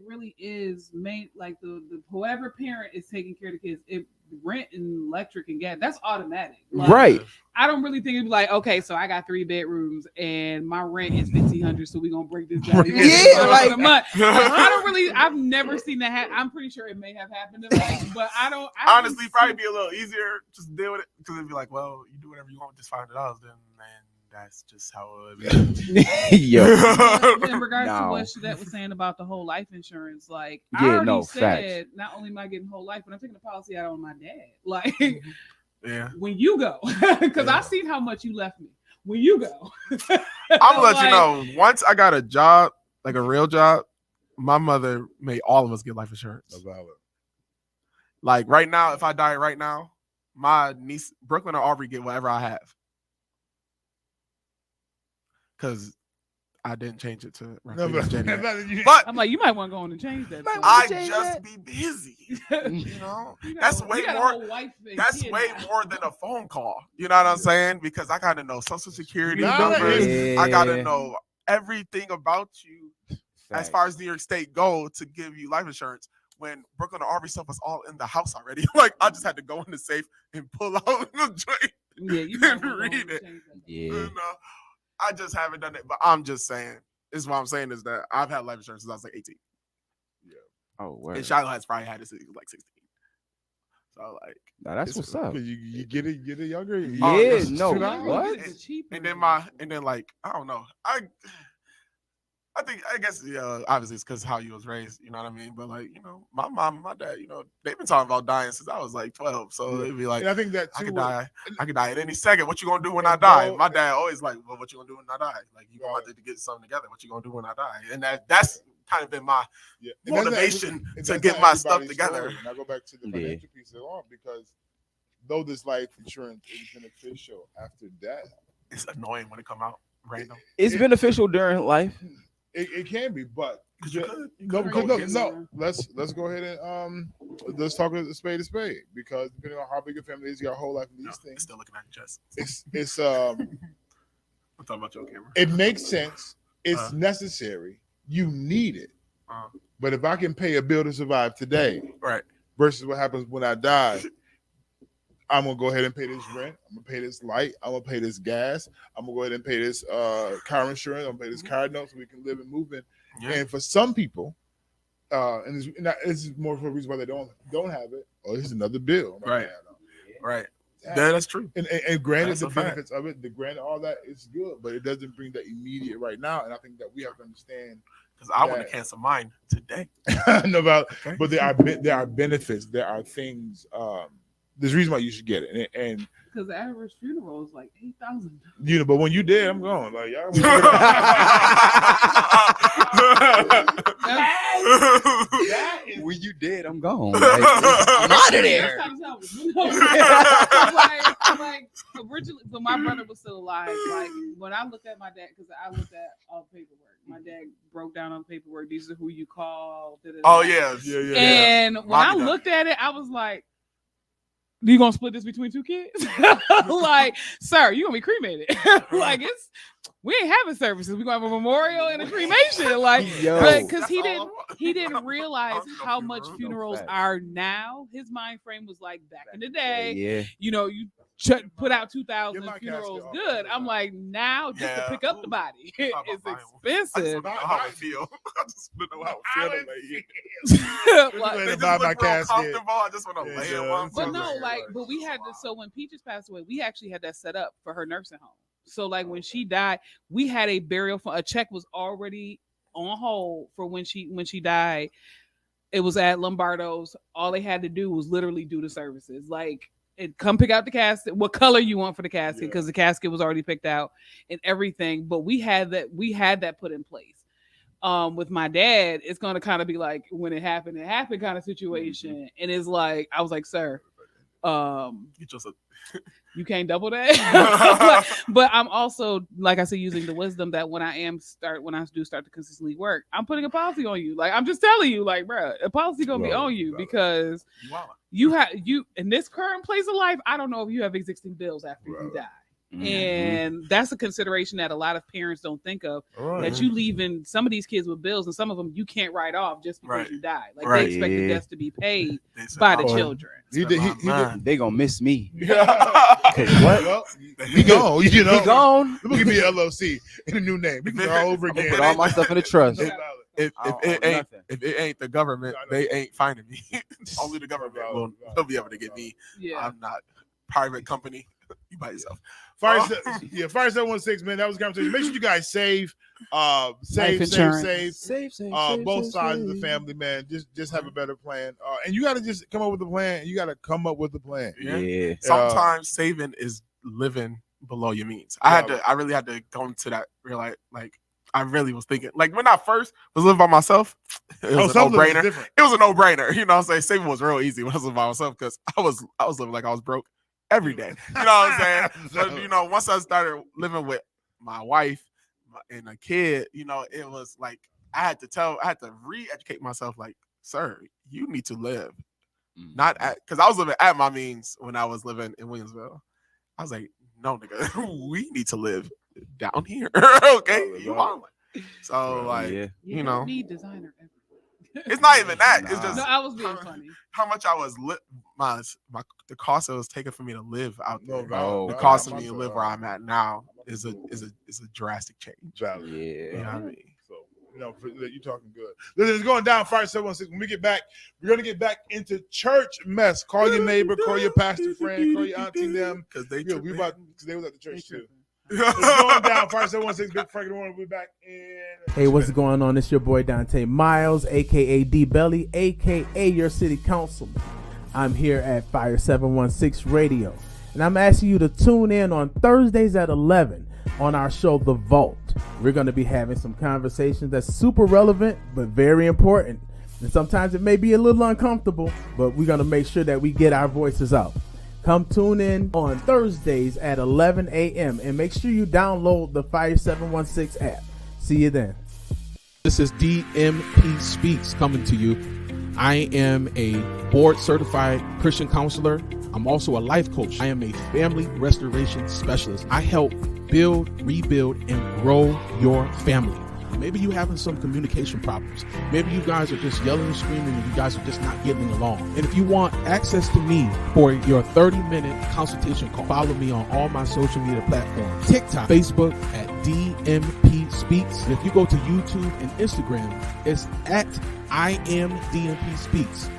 really is made like the whoever parent is taking care of the kids. Rent and electric and gas, that's automatic. Like, right. I don't really think it'd be like, okay, so I got 3 bedrooms and my rent is $1,500, so we're gonna break this down. Yeah, like a month. I don't really. I've never seen that happen. I'm pretty sure it may have happened in life, but I honestly probably be a little easier just to deal with it because it'd be like, well, you do whatever you want with this $500, then that's just how it is. Yo. In regards to what Shadet was saying about the whole life insurance, like yeah, I already said, facts. not only am I getting whole life, but I'm taking the policy out on my dad. Like, when you go, because I seen how much you left me. When you go, I'm gonna let you know. Once I got a job, like a real job, my mother made all of us get life insurance. Like right now, if I die right now, my niece Brooklyn or Aubrey get whatever I have. Because I didn't change it to January. But I'm like, you might want to go on and change that. I just be busy. You know, that's way more. That's way more than a phone call. You know what I'm saying? Because I gotta know social security numbers. Yeah. I gotta know everything about you as far as New York State go to give you life insurance. When Brooklyn and Aubrey stuff was all in the house already, like I just had to go in the safe and pull out the joint and read it. Yeah. You know? I just haven't done it, but I'm just saying. This is what I'm saying is that I've had life insurance since I was like 18. Yeah. Oh, word. And Shiloh has probably had it since he was like 16. So like, now that's what's up. You get it younger. Yeah, no, what? And then like I don't know. I guess obviously it's because how you was raised, you know what I mean? But like, you know, my mom and my dad, you know, they've been talking about dying since I was like 12. So they'd be like, and I think that too, I could die at any second. What you gonna do when I die? My dad always like, well, what you gonna do when I die? Like you gonna have to get something together. What you gonna do when I die? And that's kind of been my motivation to get my stuff together. And I go back to the financial piece of it because though this life insurance is beneficial after death, it's annoying when it come out random. It's beneficial during life. It can be, but no. Let's go ahead and let's talk a spade because depending on how big a family is, you got a whole life of these things. Still looking at your chest. It's I'm talking about your camera. It makes sense. It's necessary, you need it. Uh-huh. But if I can pay a bill to survive today, Right. versus what happens when I die, I'm gonna go ahead and pay this rent. I'm gonna pay this light. I'm gonna pay this gas. I'm gonna go ahead and pay this car insurance. I'm gonna pay this car note so we can live and move in. Yeah. And for some people, and this is more for a reason why they don't have it. Oh, this is another bill. Right. Right. Yeah, that's true. And granted, That's the a fact. benefits of it, all that is good, but it doesn't bring that immediate right now. And I think that we have to understand. Because I want to cancel mine today. No about, Okay. but there are benefits. There are things. There's a reason why you should get it, and Because the average funeral is like $8,000. you know. But when you dead, I'm gone. Like y'all. When you dead, I'm gone. Like, I'm out of there. like originally, when my brother was still alive, like when I looked at my dad, because I looked at all the paperwork. My dad broke down on the paperwork. These are who you call. Oh yeah. And when I looked at it, I was like, you gonna split this between two kids? Like, sir, you gonna be cremated. Like, we ain't having services. We gonna have a memorial and a cremation. Like, because he didn't realize how much funerals are now. His mind frame was like back in the day. Yeah. You know, you put out 2,000 funerals. Good. I'm like, now just to pick up the body, it's expensive. I just know how I feel. I just don't know how I feel. Like, they just look real comfortable. I just want to lay in one. But no, like, but we had to. So when Peaches passed away, we actually had that set up for her nursing home. So like when she died, we had a burial fund. A check was already on hold for when she died. It was at Lombardo's. All they had to do was literally do the services. Like, come pick out the casket, what color you want for the casket, because the casket was already picked out and everything. But we had that put in place. With my dad, it's gonna kind of be like when it happened kind of situation. And it's like, I was like, sir, you can't double that. But I'm also, like I said, using the wisdom that when I do start to consistently work, I'm putting a policy on you. Like, I'm just telling you, like, bro, a policy gonna be on you because you in this current place of life. I don't know if you have existing bills after you die. And that's a consideration that a lot of parents don't think of, that you leaving some of these kids with bills, and some of them you can't write off just because you die. Like, they expect the debts to be paid by the children. They gonna miss me. Well, he gone. You know, he gone. Let me give me an LLC and a new name. We can go all over again. Put all my stuff in the trust. If it ain't the government, they ain't finding me. Only the government will be able to get me. I'm not private company. You by yourself. Fire 716, man. That was the conversation. Make sure you guys save both sides of the family, man. Just have a better plan. And you gotta just come up with a plan. You gotta come up with a plan. Yeah. Sometimes saving is living below your means. I really had to go into that like I really was thinking, like, when I first was living by myself, it was a no-brainer. It was a no-brainer. You know what I'm saying? Saving was real easy when I was living by myself because I was living like I was broke every day. You know what I'm saying? So, you know, once I started living with my wife and a kid, you know, it was like I had to re-educate myself, like, sir, you need to live. Not at, because I was living at my means when I was living in Williamsville. I was like, no, nigga, we need to live down here. Okay, you want it. So like, you know, need designer everywhere. It's not even that. It's just I was being funny. How much I was the cost it was taking for me to live out there. The cost of me to live where I'm at now is a drastic change. You know what I mean? So, you know, you're talking good. Listen, it's going down. Fire 716. When we get back, we're gonna get back into church mess. Call your neighbor, call your pastor friend, call your auntie them, because they was at the church too. It's going down. Fire 716. Big Frank. We'll be back in. Hey, what's going on? It's your boy Dante Miles, aka D Belly, aka your city councilman. I'm here at Fire 716 Radio, and I'm asking you to tune in on Thursdays at 11 on our show, The Vault. We're going to be having some conversations that's super relevant, but very important. And sometimes it may be a little uncomfortable, but we're going to make sure that we get our voices out. Come tune in on Thursdays at 11 a.m. and make sure you download the Fire 716 app. See you then. This is DMP Speaks coming to you. I am a board certified Christian counselor. I'm also a life coach. I am a family restoration specialist. I help build, rebuild, and grow your family. Maybe you having some communication problems. Maybe you guys are just yelling and screaming and you guys are just not getting along. And if you want access to me for your 30-minute consultation call, follow me on all my social media platforms. TikTok, Facebook at DMP Speaks. And if you go to YouTube and Instagram, it's at I am DMP Speaks.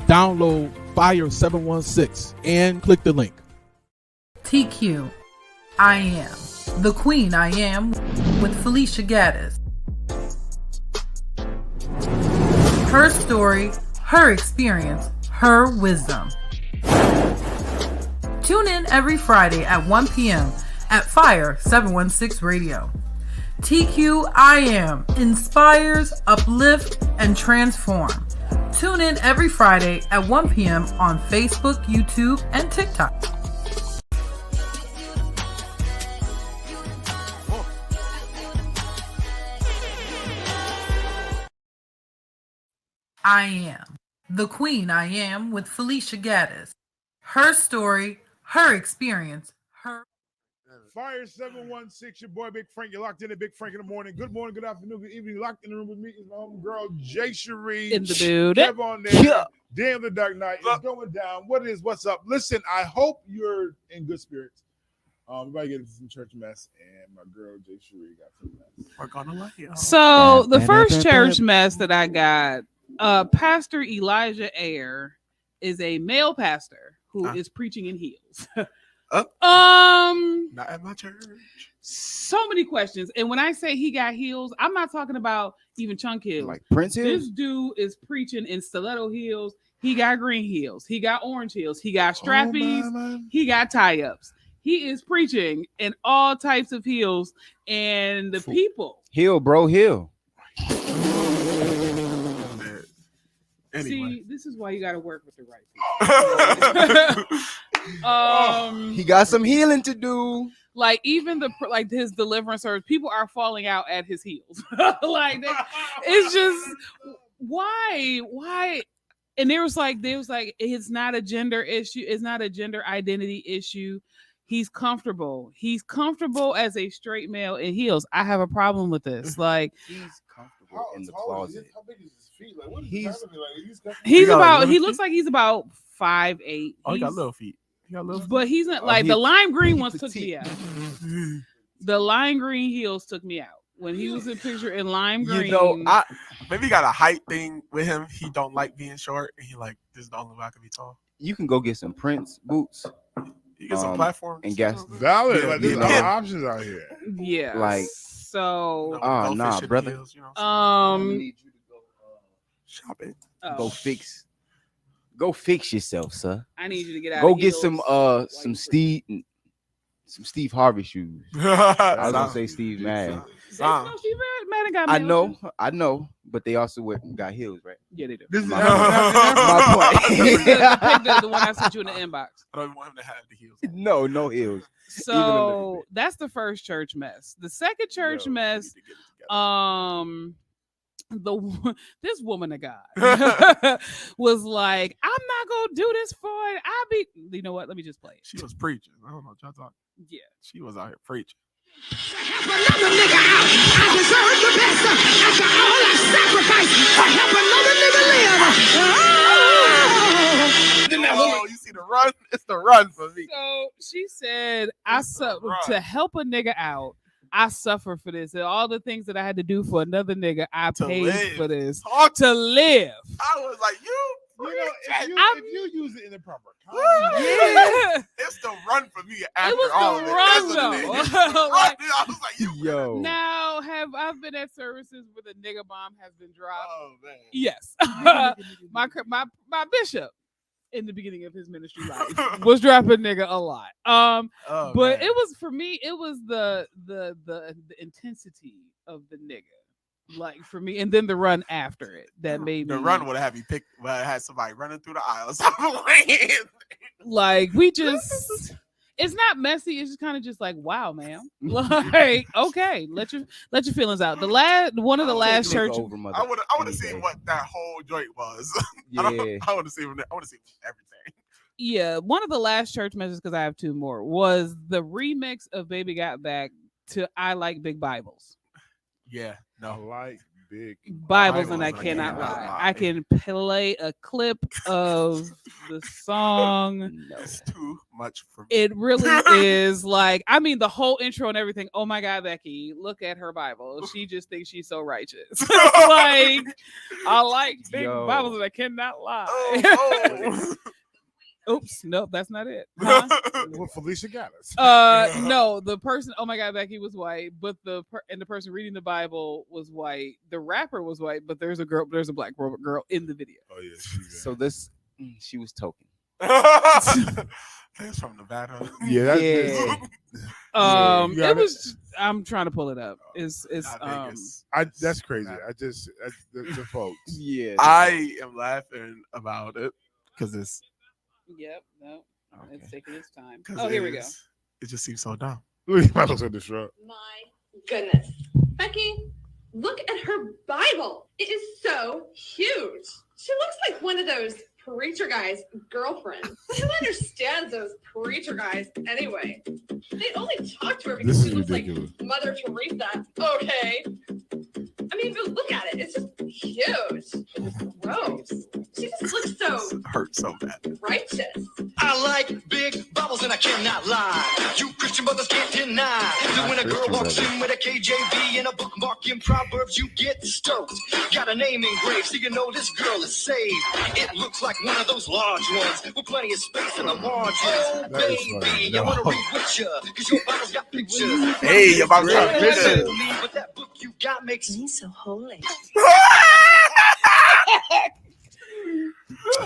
Download Fire 716 and click the link. TQ, I Am. The Queen I Am with Felicia Gaddis. Her story, her experience, her wisdom. Tune in every Friday at 1 p.m. at Fire 716 Radio. TQ I Am inspires, uplift, and transform. Tune in every Friday at 1 p.m. on Facebook, YouTube, and TikTok. I Am. The Queen I Am with Felicia Gaddis. Her story, her experience, her... Fire 716, your boy Big Frank. You're locked in at Big Frank in the morning. Good morning, good afternoon, good evening. Locked in the room with me is my homegirl, Jay Cherie. In the building. Kev on there. Yeah. Damn, the Dark Knight is going down. What's up? Listen, I hope you're in good spirits. Everybody get into some church mess, and my girl, Jay Cherie, got some mess. We're gonna love you. So the first church mess that I got, Pastor Elijah Ayer is a male pastor who is preaching in heels. Not at my church. So many questions. And when I say he got heels, I'm not talking about even chunk heels. Like Prince heels? This dude is preaching in stiletto heels. He got green heels. He got orange heels. He got strappies. He got tie-ups. He is preaching in all types of heels. And the people. Heel, bro, heel. Anyway. See, this is why you got to work with the right people. He got some healing to do. Like even his deliverance service, people are falling out at his heels. Like it's just why? And there was like it's not a gender issue. It's not a gender identity issue. He's comfortable. He's comfortable as a straight male in heels. I have a problem with this. Like he's comfortable in the closet. How big is his feet? Like, what is he looks like he's about 5'8". Oh, he got little feet. But he's not like the lime green ones took me out. The lime green heels took me out when he was in picture in lime green. You know, maybe he got a height thing with him. He don't like being short, and he like this is the only way I can be tall. You can go get some Prince boots. You get some platforms. And guess valid. Like there's a lot of options out here. Yeah. Like so. Nah, brother. Heels, you know I need you to go shopping. Go fix yourself, sir. I need you to get out. Go get some Steve Harvey shoes. I was gonna say Steve Madden. I know, but they also got heels, right? Yeah, they do. This is my point. The one I sent you in the inbox. I don't even want him to have the heels. No heels. So that's the first church mess. The second church mess, this woman of God was like, I'm not gonna do this for it. You know what? Let me just play it. She was preaching. I don't know. Y'all talking. Yeah, she was out here preaching. Help another nigga out. I deserve the best. After all I sacrificed, I help another nigga live. Oh, you see the run? It's the run for me. So she said, to help a nigga out. I suffer for this, and all the things that I had to do for another nigga, I paid for this to live. I was like, if you use it in the proper context, it's the run for me. After it was all the of run though. Like, I was like, yo. Now I've been at services where the nigga bomb has been dropped. Oh man. Yes, my bishop in the beginning of his ministry life was dropping nigga a lot. But man. It was for me. It was the intensity of the nigga. Like for me, and then the run after it that made the me. run would have you pick. Well, had somebody running through the aisles. Like we just, it's not messy. It's just kind of just like, wow, man. Like okay, let your feelings out. One of the last church. I would have seen what that whole joint was. Yeah, I want to see everything. Yeah, one of the last church messages, because I have two more, was the remix of "Baby Got Back" to "I Like Big Bibles." Yeah, I no. like big Bibles, and I Bibles, cannot I lie. cannot I lie. can play a clip of the song. No. It's too much for me. It really is like, I mean, the whole intro and everything. Oh my God, Becky, look at her Bible. She just thinks she's so righteous. Like, I like big Yo. Bibles, and I cannot lie. Oh, Oops, nope, that's not it. Huh? What Felicia got us. No, the person. Oh my God, Becky was white, but the person reading the Bible was white. The rapper was white, but there's a black girl in the video. Oh yeah, So this, she was token. That's from Nevada. yeah, that's Yeah. you got It was. I'm trying to pull it up. It's Not Vegas. that's crazy. The folks. Yeah. I am laughing about it because it's. Yep. No. It's taking its time. 'cause Oh, here we go. It just seems so dumb. Look at the disrupt. My goodness. Becky, look at her Bible. It is so huge. She looks like one of those preacher guys' girlfriends. Who understands those preacher guys anyway? They only talk to her because This she is looks ridiculous. like Mother Teresa. Okay. I mean, but look at it. It's just huge. It's gross. She just looks so It hurts so bad. righteous. I like big bubbles and I cannot lie. You Christian brothers can't deny that when a girl walks in with a KJV and a bookmark in Proverbs, you get stoked. Got a name engraved so you know this girl is saved. It looks like one of those large ones with plenty of space in the margins. Oh, That is funny. baby, No. I want to read with you because your Bible's got pictures. Hey, your Bible's got Great pictures. me, but that book you got makes me so holy.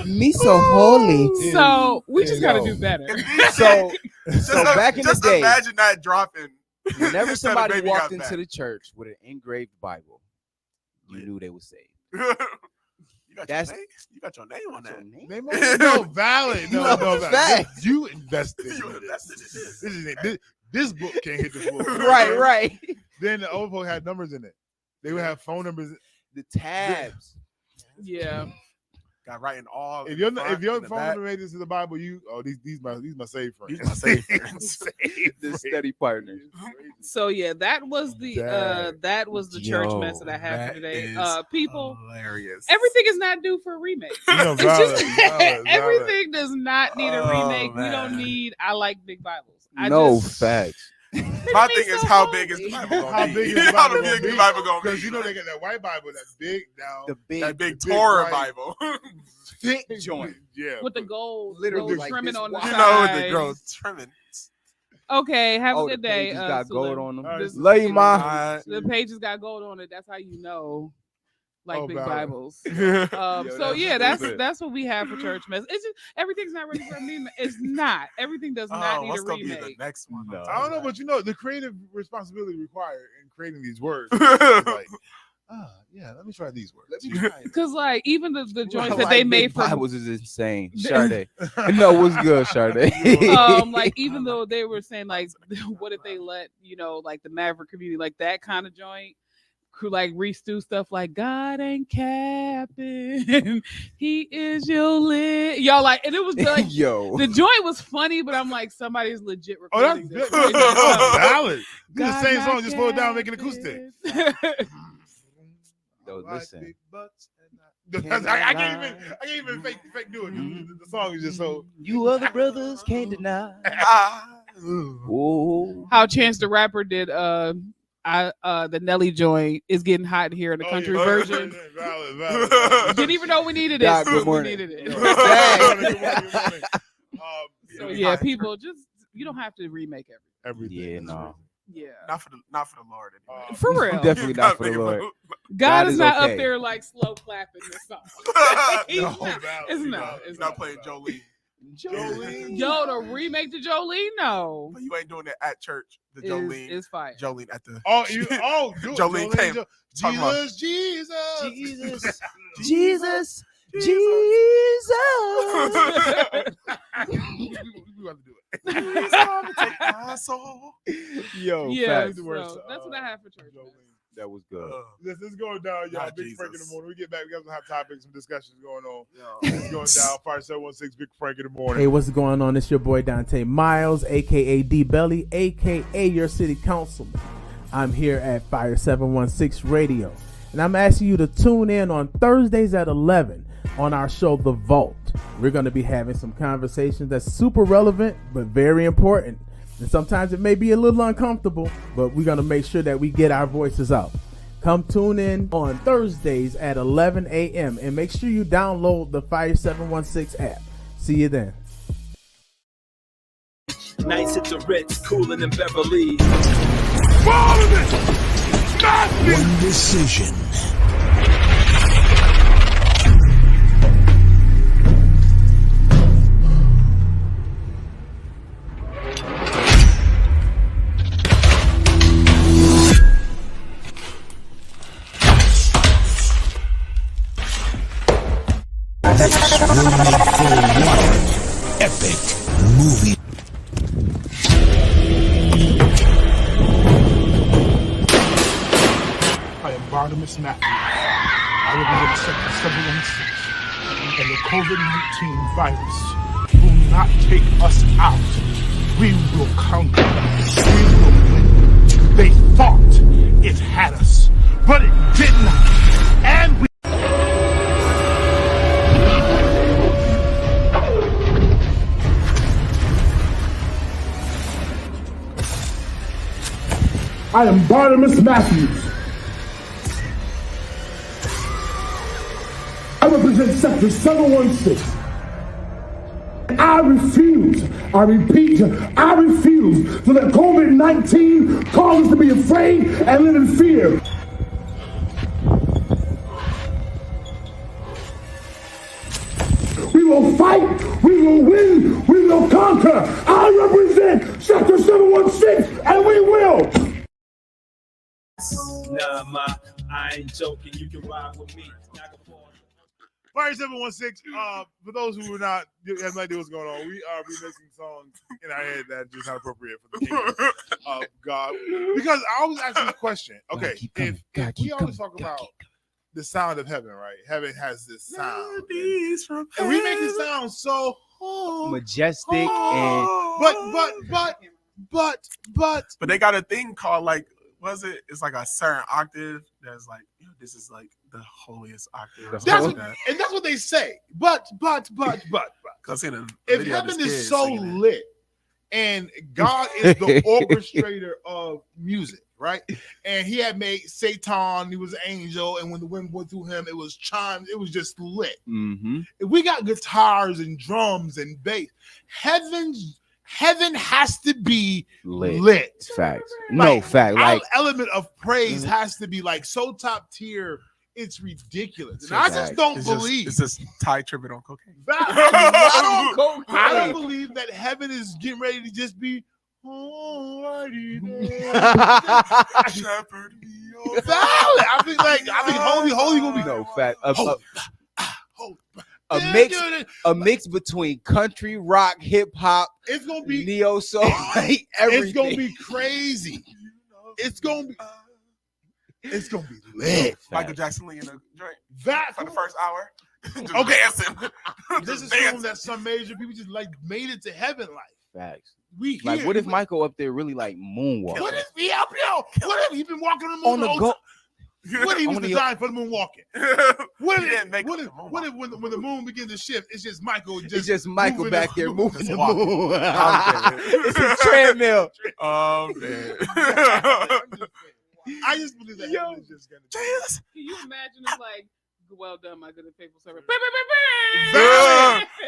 Me so holy. So we just got to Yo. do better. So Just, back in the just day, imagine that dropping. whenever Instead of somebody Baby walked Got into Back. the church with an engraved Bible, you knew they were saved. You got That's- your name. You got your name on that. Name on it? No, valid. No, No, valid. facts. You invested You in invested this. in it. This book can't hit the floor. Right. Then the old folk had numbers in it. They would have phone numbers. The tabs. Yeah. Got writing all. If your in front, if your in the phone back. number made this to the Bible, these my safe friends. These my safe friends. The steady partners. So yeah, that was the church Yo, mess that I had that for today. is People, hilarious. everything is not due for a remake. You know, It's valid, just- valid. everything does not need a Oh, remake. We don't man. need. I like big Bibles. No facts. My thing is, how big is the Bible gonna How be? big is the How Bible big gonna is the be? Bible gonna be? Because you know they got that white Bible, that big now, The big, that big the big Torah white- Bible. thick joint. Yeah, with the gold, Literally gold like trimming this on the wide. You side. know the girls trimming. Okay, have a Oh, the good day. pages got Sula. gold on them. All right. Love you, ma. Uh, The pages got gold on it. That's how you know, like Oh, big valid. Bibles. Yo, So yeah, that's stupid. that's what we have for church mess. It's just everything's not ready for a remake. It's not. Everything does not need what's a gonna be the remake. next one? No. I don't know, but you know the creative responsibility required in creating these words. It's like, yeah, let me try these words. Let me try it. Cause like even the joints I that like they big made from Bibles is insane. Sade. No, what's good, Sade? like even though they were saying like what if they let like the Maverick community like that kind of joint could like redo stuff like God ain't capping, he is your lit. Y'all like, and it was like Yo. the joint was funny, but I'm like somebody's legit Oh, that's recording good. this. Oh, valid. This is the God same not song, just slow it down, make it acoustic. capping. Yo, I like listen. big butts and I can't even fake do it. The song is just so. You other brothers can't deny. Whoa. How Chance the Rapper did the Nelly joint is getting hot here in the country version. Valid. Didn't even know we needed it. God, good We morning. needed it. Good morning. So yeah, people just you don't have to remake everything. Everything. Yeah, no. Yeah. Not for the Lord. Anyway. For real. Definitely not for the Lord. God is is not okay. up there like slow clapping this song. He's No, not. valid. It's not. Valid. It's Not not. playing Jolene. Jolene. Yo, the remake to Jolene, no. But you ain't doing it at church. The Is Jolene. fire. Jolene at the. Do it. Jolene came. talking about- Jesus. Jesus. Jesus. We want to do it. He's gonna take my soul. Yo, Yeah, facts. so that's what I have for church. That was good. This is going down, y'all. Ah, Big Frank in the Jesus. morning. We get back. We got some hot topics, some discussions going on. Yo. It's going down. Fire 716, Big Frank in the morning. Hey, what's going on? It's your boy Dante Miles, aka D Belly, aka your city councilman. I'm here at Fire 716 Radio, and I'm asking you to tune in on Thursdays at 11 on our show, The Vault. We're going to be having some conversations that's super relevant, but very important. And sometimes it may be a little uncomfortable, but we're going to make sure that we get our voices out. Come tune in on Thursdays at 11 a.m. and make sure you download the Fire 716 app. See you then. Nights at the Ritz, cooling in Beverly. One decision. This will make for one epic movie. I am Barnabas Matthews. I represent Sector 716, and the COVID-19 virus will not take us out. We will conquer. We will win. They thought it had us, but it did not. And we I am Barnabas Matthews. I represent Sector 716. I refuse, I repeat, I refuse to let COVID-19 cause us to be afraid and live in fear. We will fight, we will win, we will conquer. I represent Sector 716, and we will. Nah, I ain't joking. You can ride with me. Niagara Falls. Fire 716. For those who are not have no idea what's going on, we are remixing songs in our head that are just not appropriate for the kingdom of God. Because I always ask this question. Okay, if we always talk about the sound of heaven, right? Heaven has this sound, and we make it sound so majestic and but they got a thing called like. It's like a certain octave that's like, this is like the holiest octave. And that's what they say. But if heaven is so lit and God is the orchestrator of music, right? And he had made Satan, he was an angel, and when the wind went through him, it was chimes, it was just lit. Mm-hmm. If we got guitars and drums and bass, Heaven has to be lit. Facts. No fact. Like our element of praise has to be like so top tier. It's ridiculous. And I just don't believe it's just Ty tripping on cocaine. I don't believe that heaven is getting ready to just be alrighty there. Shepherd me. I think holy gonna be no fact. A mix between country, rock, hip hop. It's gonna be neo soul. Like everything. It's gonna be crazy. It's gonna be lit. Michael Jackson Lee in a drink that for the first hour. Just okay. dancing. This is something that some major people just like made it to heaven. Like facts. We like what if Michael up there really like moonwalk? What if he up there? What if he been walking on the moon on the go? What if he was designed for the moonwalking? What if when the moon begins to shift, it's just Michael back there moving the moon. It's a treadmill. Oh man. I just believe that is just gonna can you imagine it's like, well done, my good and faithful servant.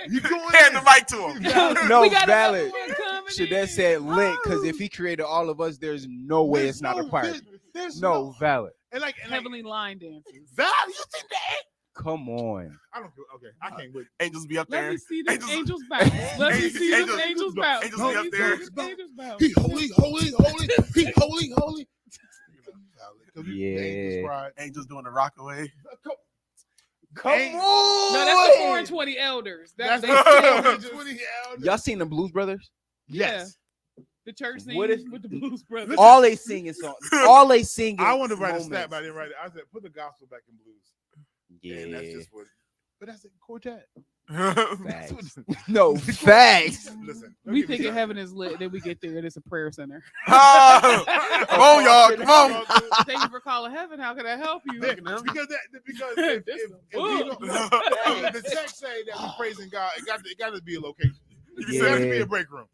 You going hand the mic to him. No, valid. Should that said lit? Because if he created all of us, there's no way it's not a part. There's no valid. And heavenly line dances. Val, you think that? Come on. I don't. Okay, I can't wait. Angels be up there. Let me see the angels bounce. Let me see the angels bounce. Angels be up there. He holy. He holy. Yeah. Angels doing the rockaway. Come on. No, that's the 420 elders. That's the 420 elders. Y'all seen the Blues Brothers? Yes. The church scene with the Blues Brothers. All they sing is songs. All they sing. I wanted to write a stat, but I didn't write it. I said put the gospel back in blues. Yeah, and that's just what. But that's a quartet. Facts. No facts. Listen, We think of heaven is lit, then we get there and it's a prayer center. Come on, y'all. Come on. Thank you for calling heaven. How can I help you? Because if we don't, the text say that we praising God, it got to be a location. It got to be a break room.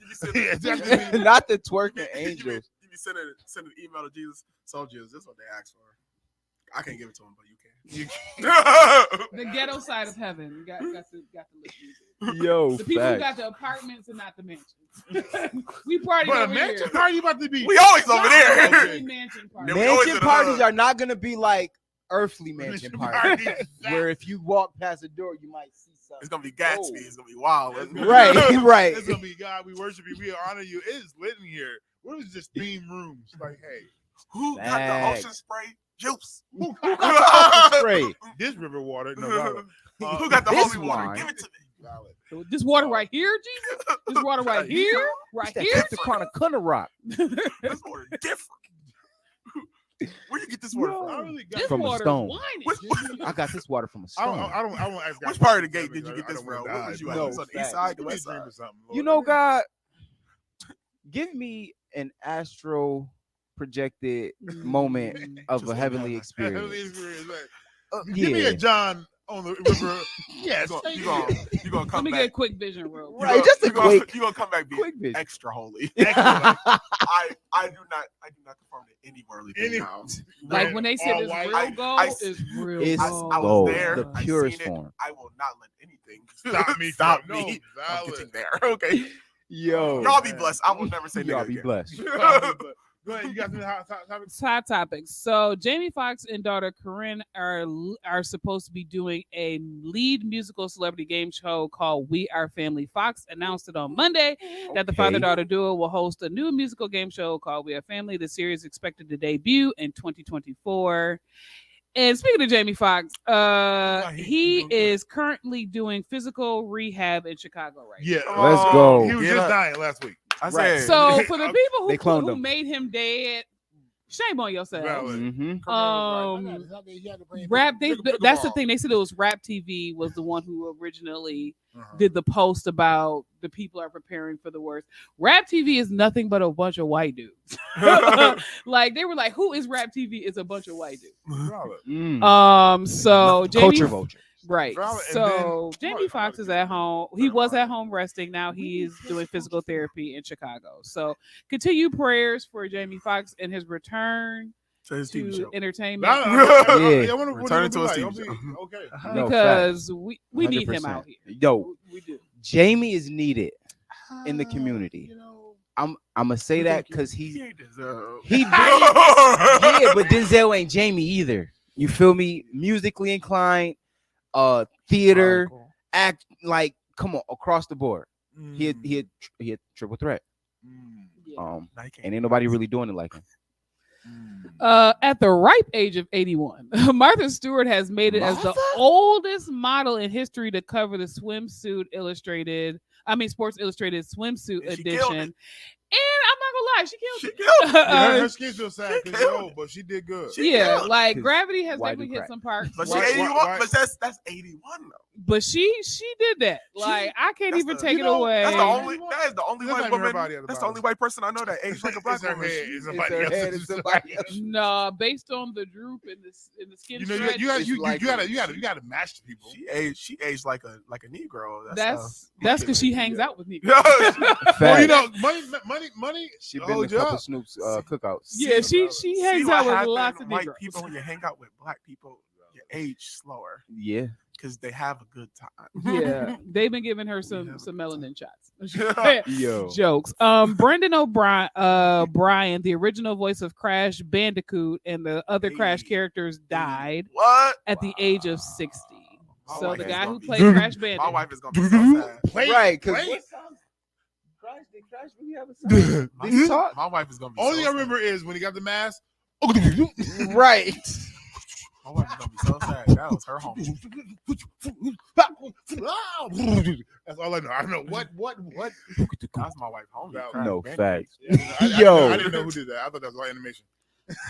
Not the twerking angels. You be sending an email to Jesus. So Jesus, this is what they asked for. I can't give it to him, but you can. The ghetto side of heaven. You got to listen to it. Yo, the people who facts. got the apartments and not the mansions. We party But a over mansion here. party about to be. We always over there. Okay. Mansion party. Mansion parties are not gonna be like earthly mansion parties, where if you walk past the door, you might see something. It's gonna be Gatsby. It's gonna be wild. Right, right. It's gonna be God. We worship you. We honor you. It is lit in here. What is this theme rooms? Like, hey, who got the ocean spray juice? Who got the ocean spray? This river water. No, who got the this holy water? wine. Give it to me. Valid. This water right here, Jesus. This water right here, right here. The Chronicles rock. This water different. Where you get this water from? I really got This From a water's stone. whining. I got this water from a stone. I don't ask God Which part of the for gate did you get this I don't from? wanna Where was you die. at? No, Was it on the facts. east side, the Give me a west dream side? or something, You Lord. know, God, give me an astro projected moment of Just a a heavenly moment. experience. Heavenly experience, right. Yeah. Give me a John on the river. Yes. You gonna Let come me back. get a quick vision real quick. Right, just a quick. You gonna come back being quick vision. extra holy. Excellent. I do not confirm that any worldly thing Any- now. Like when they said All it's white. real gold, it's real It's gold. I was gold, there. the I purest seen it. form. I will not let anything Stop me stop from- me no, from valid. getting there. Okay, Yo, y'all be blessed. I will never say y'all nigga be again. blessed. Go ahead. You got some hot topics? Hot topics. So Jamie Foxx and daughter Corinne are supposed to be doing a lead musical celebrity game show called We Are Family. Fox announced it on Monday that the Okay. father-daughter duo will host a new musical game show called We Are Family. The series is expected to debut in 2024. And speaking of Jamie Foxx, he is currently doing physical rehab in Chicago right now. Yeah. Let's go. He was Get just up. dying last week. I Right. said. So for the people They cloned who him. made him dead, shame on yourself. Valid. Mhm. Rap. Pick a That's the ball. thing. They said it was Rap TV was the one who originally Uh-huh. did the post about the people are preparing for the worst. Rap TV is nothing but a bunch of white dudes. Like they were like, who is Rap TV? It's a bunch of white dudes. Valid. So Jamie, Culture vulture. right. Valid, and So then- Jamie Foxx is at home. He was at home resting. Now he's doing physical therapy in Chicago. So continue prayers for Jamie Foxx and his return To his TV to show. entertainment. Yeah. I wonder what Return he'll to be his like. TV He'll be- show. Okay. No, Because we need him 100%. out here. Yo, We do. Jamie is needed in the community. I'm gonna say that because He ain't deserve. he yeah, but Denzel ain't Jamie either. You feel me? Musically inclined, theater, act like come on across the board. He had triple threat. And ain't nobody really doing it like him. At the ripe age of 81, Martha Stewart has made it as the oldest model in history to cover the Sports Illustrated swimsuit And she killed edition. it. And I'm not gonna lie, she killed it. Yeah, her skin's still sad because she's old, but she did good. Yeah, like 'Cause Gravity has why definitely do hit crack? some parts. But she Why- 81. why- But that's 81 though. But she did that. Like I can't That's even the- take you it know, away. That is the only That's white not even her woman. body at the That's the bottom. only white person I know that aged like a black It's her woman. head. She- It's somebody else. Nah, based on the droop and the skin You know, stretch, you it's gotta match the people. She aged like a Negro. that's because she hangs out with me. Well, you Fact. know, money. She been holds to a couple up. Snoop's cookouts. Yeah, she hangs out with lots of white Negroes. people. When you hang out with black people, you age slower Yeah. because they have a good time. Yeah, they've been giving her some melanin shots. Yo. Jokes. Brendan O'Brien, the original voice of Crash Bandicoot and the other Crash characters, died What? at the age of 60. My So wife the is guy gonna who be- played Crash My Bandicoot. wife is gonna be so sad. Right, because did Crash really have a son? Did he talk? My wife is gonna be. Only so thing I sad. remember is when he got the mask. Right. My wife is gonna be so sad. That was her home. That's all I know. I don't know what. That's my wife home. No facts. I Yo. didn't know who did that. I thought that was all animation.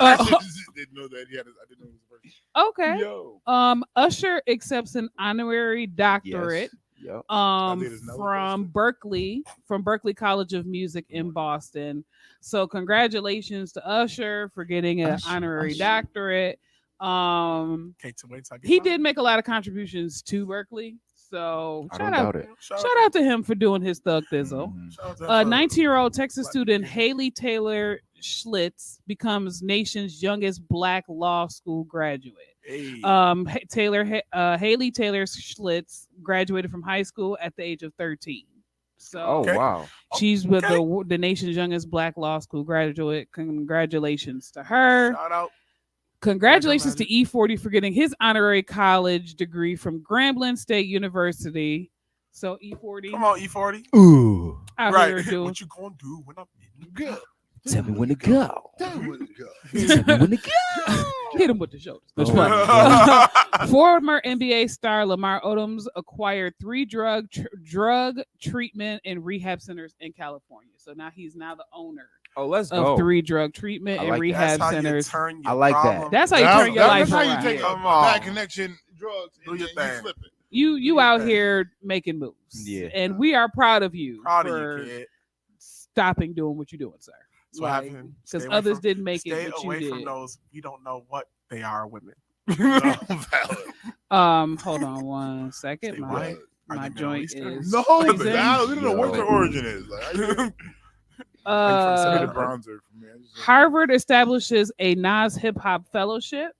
Uh, I didn't know that he had. I didn't know he was a person. Okay. Yo. Usher accepts an honorary doctorate Yep. from Berkeley College of Music in Boston. So congratulations to Usher for getting an honorary doctorate. He did make a lot of contributions to Berkeley. So I don't doubt it. Shout out to him for doing his thug thizzle. 19-year-old Texas student Haley Taylor Schlitz becomes nation's youngest Black law school graduate. Hey. Haley Taylor Schlitz graduated from high school at the age of 13. So wow. She's with the nation's youngest Black law school graduate. Congratulations to her. Shout out. Congratulations to E40 for getting his honorary college degree from Grambling State University. So E40. Come on, E40. Ooh. Out here doing. What you gonna do when I'm in the go? Tell me when to go. Tell me when to go. Tell me when to go. Hit him with the shoulders. Former NBA star Lamar Odoms acquired 3 drug treatment and rehab centers in California. So now he's the owner. Oh, let's of go. 3 drug treatment and rehab centers. I like that. That's how you turn your life around. That's how you take a bad connection, drugs, and your you thing. flip it. You out here making moves. Yeah. And we are proud of you Proud for of you, kid. stopping doing what you're doing, sir. That's what happened. Because others didn't make it, Stay but you away from did. those. We don't know what they are, women. Hold on one second. Stay My joint is No, freezing. Val, we don't know what the origin is. Bronzer for me. Harvard establishes a Nas Hip Hop Fellowship,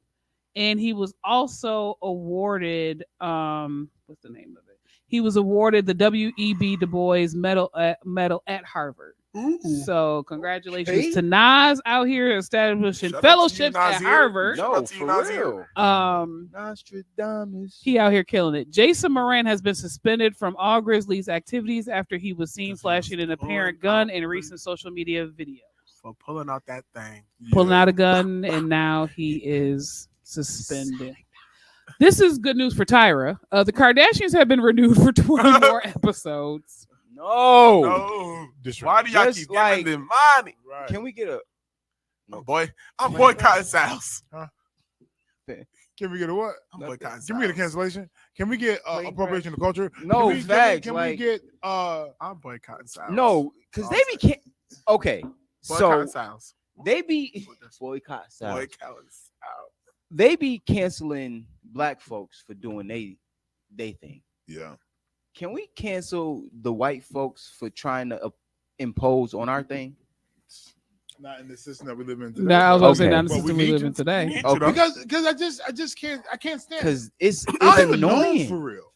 and he was also awarded what's the name of it? He was awarded the W.E.B. Du Bois medal at Harvard. Ooh. So congratulations to Nas out here establishing fellowships at Harvard. No, for real. Nostradamus. He out here killing it. Jason Moran has been suspended from all Grizzlies activities after he was seen flashing an apparent gun in recent social media videos. For pulling out that thing. Pulling out a gun, and now he is suspended. This is good news for Tyra. The Kardashians have been renewed for 20 more episodes. No. Why do y'all keep giving them money? Right. Can we get a I'm boycotting Sal's. Huh? Can we get a what? I'm boycotting Can we get a cancellation? Can we get appropriation of culture? No, can we, facts. Can we get I'm boycotting Sal's. No, because they be can't. Okay, Boycotting so Sal's. they be boycott Sal's. Boycotting Sal's. They be canceling Black folks for doing they thing. Yeah. Can we cancel the white folks for trying to impose on our thing? Not in the system that we live in today. No, I was going to say not in the But system we live in today. Okay. Because I just can't stand it. Because it's I don't even know annoying. for real.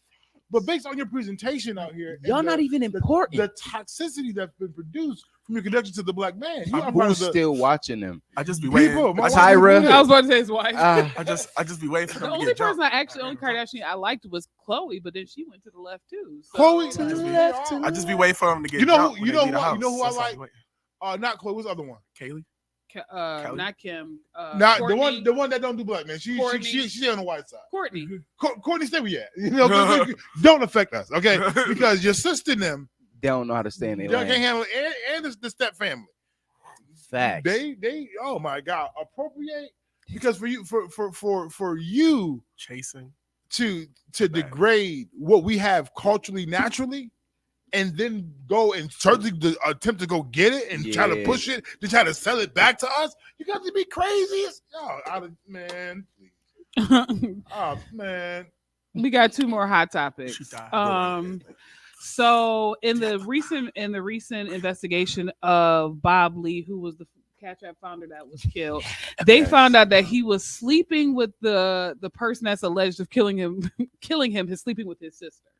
But based on your presentation out here, Y'all not even important. The toxicity that's been produced from your connection to the Black man. You are part Who's of the still watching them? I just be waiting. people. My Tyra. wife I was about to say his wife. I just be waiting for The them to only get person jumped. only Kardashian I liked was Chloe, but then she went to the left too. So. Chloe To the left, to the I just be waiting for them to get You know jumped. who- when you they know leave the who- you house. know who I That's all like? I'm waiting. Not Chloe. What's the other one? Kaylee. Not Kim. Not Courtney. the one that don't do black man. Courtney. She's on the white side. Courtney. Courtney, stay where you at. You know, don't affect us, okay? Because your sister and them, They don't know how to stay in their they lane. can't handle it, and the step family. Facts. They oh my god, appropriate because for you Chasing to degrade what we have culturally naturally and then go and certainly attempt to go get it and try to push it to try to sell it back to us, you got to be crazy. Man, oh man, We got 2 more hot topics. So in the recent investigation of Bob Lee, who was the Cash App founder that was killed, they found out that he was sleeping with the person that's alleged of killing him, his sleeping with his sister.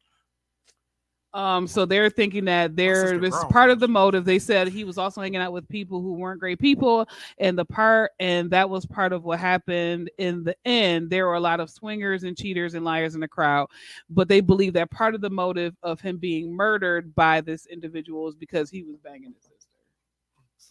So they're thinking that this is part of the motive. They said he was also hanging out with people who weren't great people, and that was part of what happened in the end. There were a lot of swingers and cheaters and liars in the crowd, but they believe that part of the motive of him being murdered by this individual is because he was banging his sister.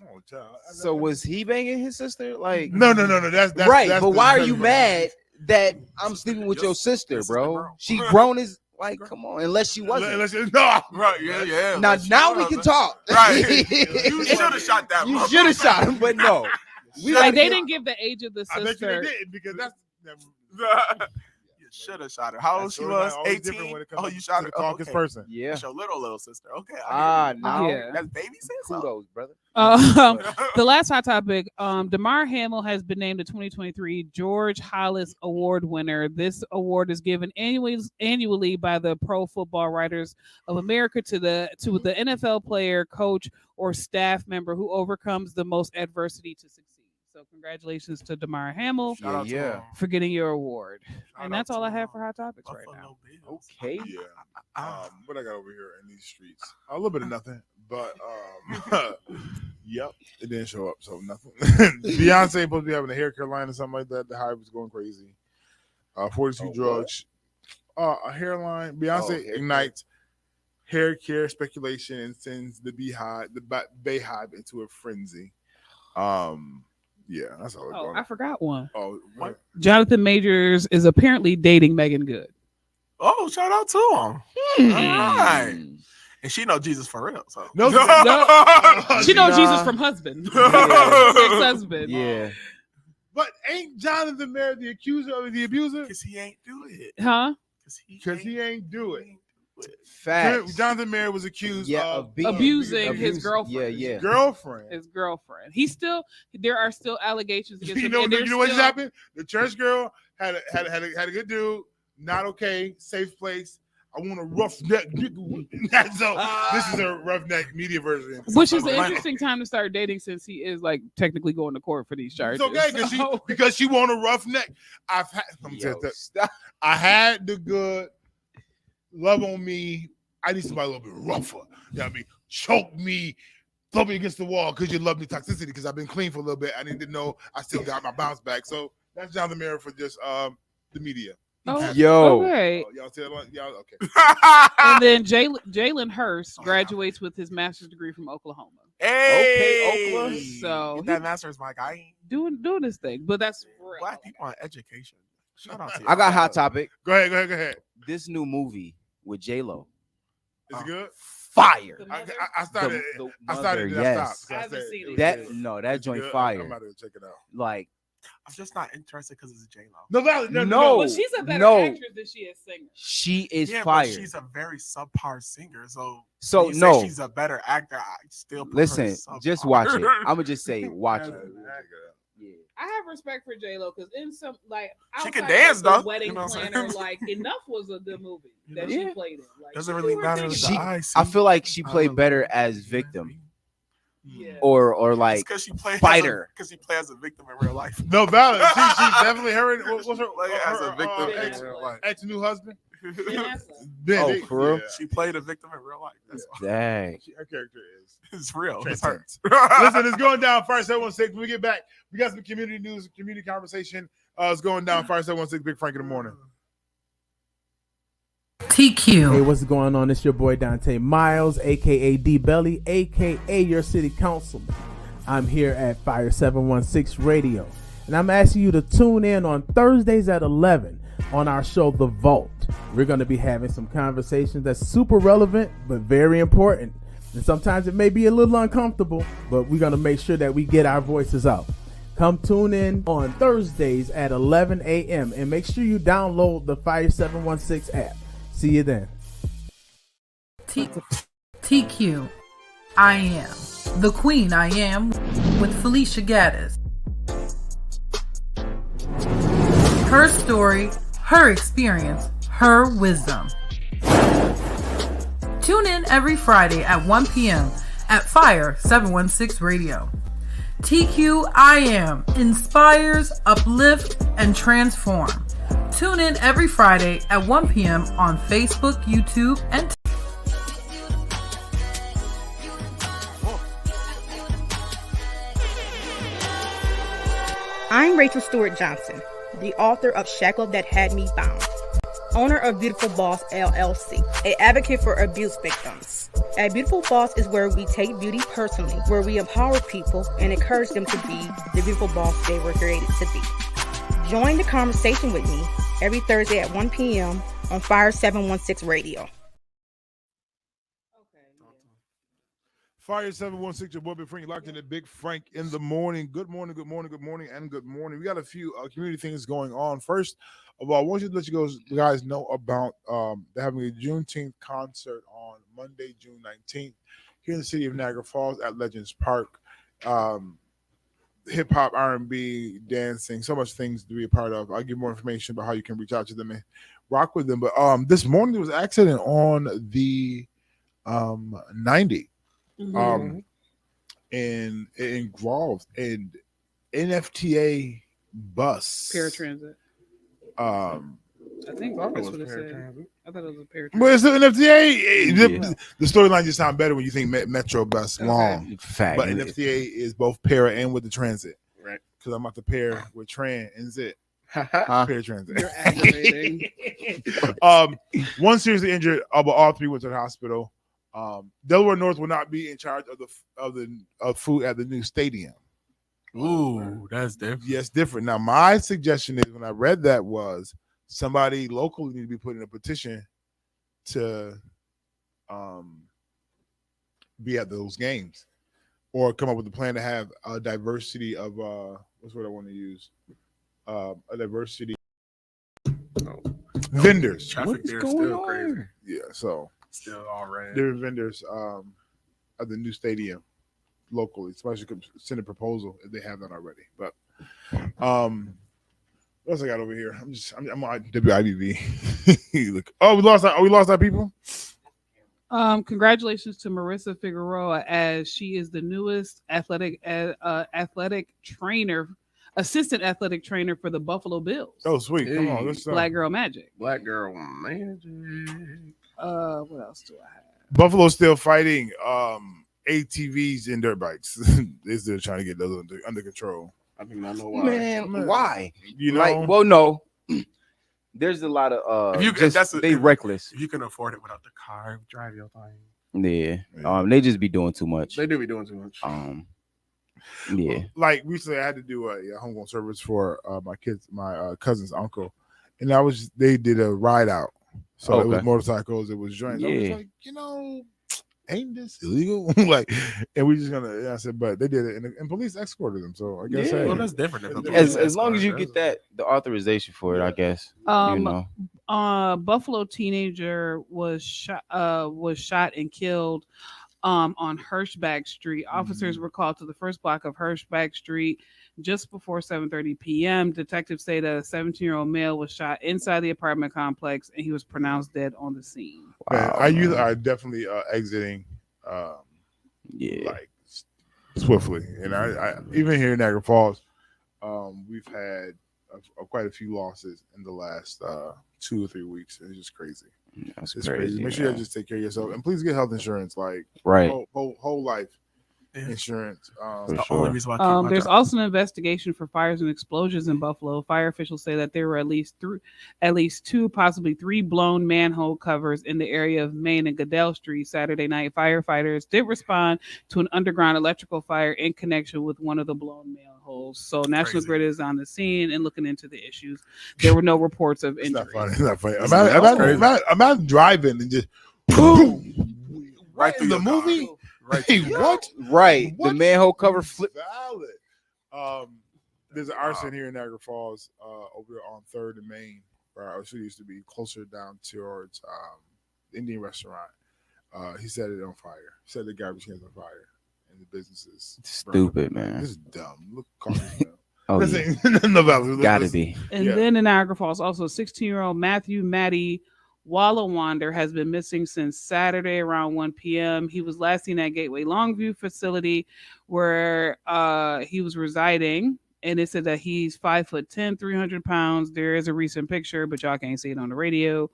Oh, child. So was he banging his sister? Like no. That's right. That's but the why are you better mad that I'm sleeping with your sister, bro? She grown as like, come on, unless she wasn't. No, right, yeah. Now we can talk. Right, you should have shot that. You should have shot him, but no. They didn't give the age of the sister. I bet you they didn't because that's. Should have shot her. How old she was? 18. Oh, you shot her. Oh, okay. Person. Yeah. That's your little sister. Okay. Now Yeah. That's baby sense. kudos, brother. The last hot topic, Damar Hamlin has been named the 2023 George Hollis Award winner. This award is given annually by the Pro Football Writers of America to the NFL player, coach, or staff member who overcomes the most adversity to succeed. So congratulations to Damar Hamlin for getting your award. And that's all I have for hot topics right now. Okay. Yeah. What I got over here in these streets? A little bit of nothing, but yep, it didn't show up, so nothing. Beyonce supposed to be having a hair care line or something like that. The hype was going crazy. 42 drugs. A hairline. Beyonce ignites hair care speculation and sends the Bayhive into a frenzy. Yeah, that's all. Oh, I forgot one. Oh, what? Jonathan Majors is apparently dating Megan Good. Oh, shout out to him. All right. And she know Jesus for real. So no. She know Jesus from husband. Ex-husband. Yeah. But ain't Jonathan Mayer the accuser or the abuser? Because he ain't do it. Huh? Because he ain't do it. Facts. Jonathan Mayer was accused of abusing his girlfriend. His girlfriend. There are still allegations against him. You know what just happened? The church girl had a good dude. Not okay. Safe place. I want a roughneck. So this is a roughneck media version. Which is an interesting time to start dating since he is like technically going to court for these charges. It's okay because she want a roughneck. I had the good love on me. I need somebody a little bit rougher. You know what I mean? Choke me, throw me against the wall because you love me toxicity because I've been clean for a little bit. I need to know I still got my bounce back. So that's Jonathan Mayer for just the media. Oh, yo. Okay. Y'all see that? Y'all okay. And then Jalen Hurst graduates with his master's degree from Oklahoma. Hey, okay, Oklahoma. So that master's my guy. Doing his thing, but that's real. Black people on education. Shout out to you. I got a hot topic. Go ahead. This new movie with J-Lo. Is it good? Fire. I started. Yes. I haven't seen it. That joint fire. I'm about to check it out. Like, I'm just not interested because it's J-Lo. No. Well, she's a better actress than she is singer. She is fire. But she's a very subpar singer. So no. Say she's a better actor. I still listen. Just watch it. I'm gonna just say, watch it. Yeah. I have respect for J-Lo because in some she can dance though. Wedding Planner, Enough was a good movie that she played in. Doesn't really matter. I feel like she played better as victim. Yeah. Or like because she plays fighter because she plays as a victim in real life. No valid. She's definitely her. What's her as a victim in real life? Ex new husband. Oh, for real? She played a victim in real life. That's dang. Her character is. It's real. It hurts. Listen, it's going down. Fire 716. When we get back, we got some community news, community conversation. It's going down. Fire 716. Big Frank in the morning. TQ. Hey, what's going on? It's your boy Dante Miles, aka D Belly, aka your city councilman. I'm here at Fire 716 Radio, and I'm asking you to tune in on Thursdays at 11 on our show, The Vault. We're going to be having some conversations that's super relevant, but very important. And sometimes it may be a little uncomfortable, but we're going to make sure that we get our voices out. Come tune in on Thursdays at 11 a.m. and make sure you download the Fire 716 app. See you then. TQ. I am. The Queen I Am with Felicia Gaddis. Her story, her experience, her wisdom. Tune in every Friday at 1 p.m. at Fire 716 Radio. TQ I Am inspires, uplift, and transform. Tune in every Friday at 1 p.m. on Facebook, YouTube, and I'm Rachel Stewart Johnson, the author of Shackled That Had Me Bound, owner of Beautiful Boss LLC, an advocate for abuse victims. At Beautiful Boss is where we take beauty personally, where we empower people and encourage them to be the beautiful boss they were created to be. Join the conversation with me every Thursday at 1 p.m. on Fire 716 Radio. Fire 716, your boy Big Frank, locked in the Big Frank in the morning. Good morning. We got a few community things going on. First of all, I want to let you guys know about they're having a Juneteenth concert on Monday, June 19th, here in the city of Niagara Falls at Legends Park. Hip hop, R&B, dancing, so much things to be a part of. I'll give more information about how you can reach out to them and rock with them. But this morning there was an accident on the 90. And it involved an NFTA bus. Paratransit. I think that's what it said. I thought it was a paratransit. But it's the NFTA. The storyline just sounds better when you think Metro bus long. Fact. But NFTA is both para and with the transit. Right. Because I'm about to pair with Tran and Zit. Paratransit. You're aggravating. One seriously injured, but all three went to the hospital. Delaware North will not be in charge of food at the new stadium. Ooh, that's different. Yes, different. Now, my suggestion is when I read that was somebody locally need to be putting a petition to be at those games, or come up with a plan to have a diversity of what's what I want to use, a diversity vendors. Traffic there is still crazy. Yeah, so. Still all red. There are vendors at the new stadium locally. Somebody should send a proposal if they have that already. But what else I got over here? I'm on WIBB. Look, we lost our people. Congratulations to Marissa Figueroa, as she is the newest athletic trainer, assistant athletic trainer for the Buffalo Bills. Oh, sweet! Come on, let's Black Girl Magic. Black Girl Magic. What else do I have? Buffalo's still fighting ATVs and dirt bikes. They're still trying to get those under control. I do not know why. Man, why? You know, like, well, no. There's a lot of they reckless. If you can afford it without the car, drive your thing. Yeah. They just be doing too much. They do be doing too much. Yeah. Like recently, I had to do a homegrown service for my cousin's uncle, and they did a ride out. So it was motorcycles, it was joints. I was like, ain't this illegal? Like, and we just gonna. I said, but they did it, and police escorted them. So I guess well, that's different. As long as you get the authorization for it, I guess. Buffalo teenager was shot and killed on Hirschbach Street. Officers were called to the first block of Hirschbach Street just before 7:30 p.m. Detectives say that a 17-year-old male was shot inside the apartment complex, and he was pronounced dead on the scene. Man, our youth are definitely exiting, like swiftly. And I even here in Niagara Falls, we've had quite a few losses in the last 2 or 3 weeks. It's just crazy. That's it's crazy. Make sure you just take care of yourself, and please get health insurance, like whole life insurance. There's also an investigation for fires and explosions in Buffalo. Fire officials say that there were at least 2, possibly 3 blown manhole covers in the area of Main and Goodell Street Saturday night. Firefighters did respond to an underground electrical fire in connection with one of the blown manholes. So National Grid is on the scene and looking into the issues. There were no reports of injury. It's not funny. I'm out driving and just boom, right through the movie. Right. Hey, what? Right. The manhole cover flip. Valid. There's an arson here in Niagara Falls, over there on 3rd and Main, where our city used to be, closer down towards the Indian restaurant. He set it on fire. Set the garbage cans on fire, and the businesses. Stupid, man. This is dumb. Look, cautious now. Oh, no, gotta be. And then in Niagara Falls, also 16-year-old Matthew Maddie Wallawander has been missing since Saturday around 1 p.m. He was last seen at Gateway Longview facility where he was residing. And it said that he's 5'10", 300 pounds. There is a recent picture, but y'all can't see it on the radio.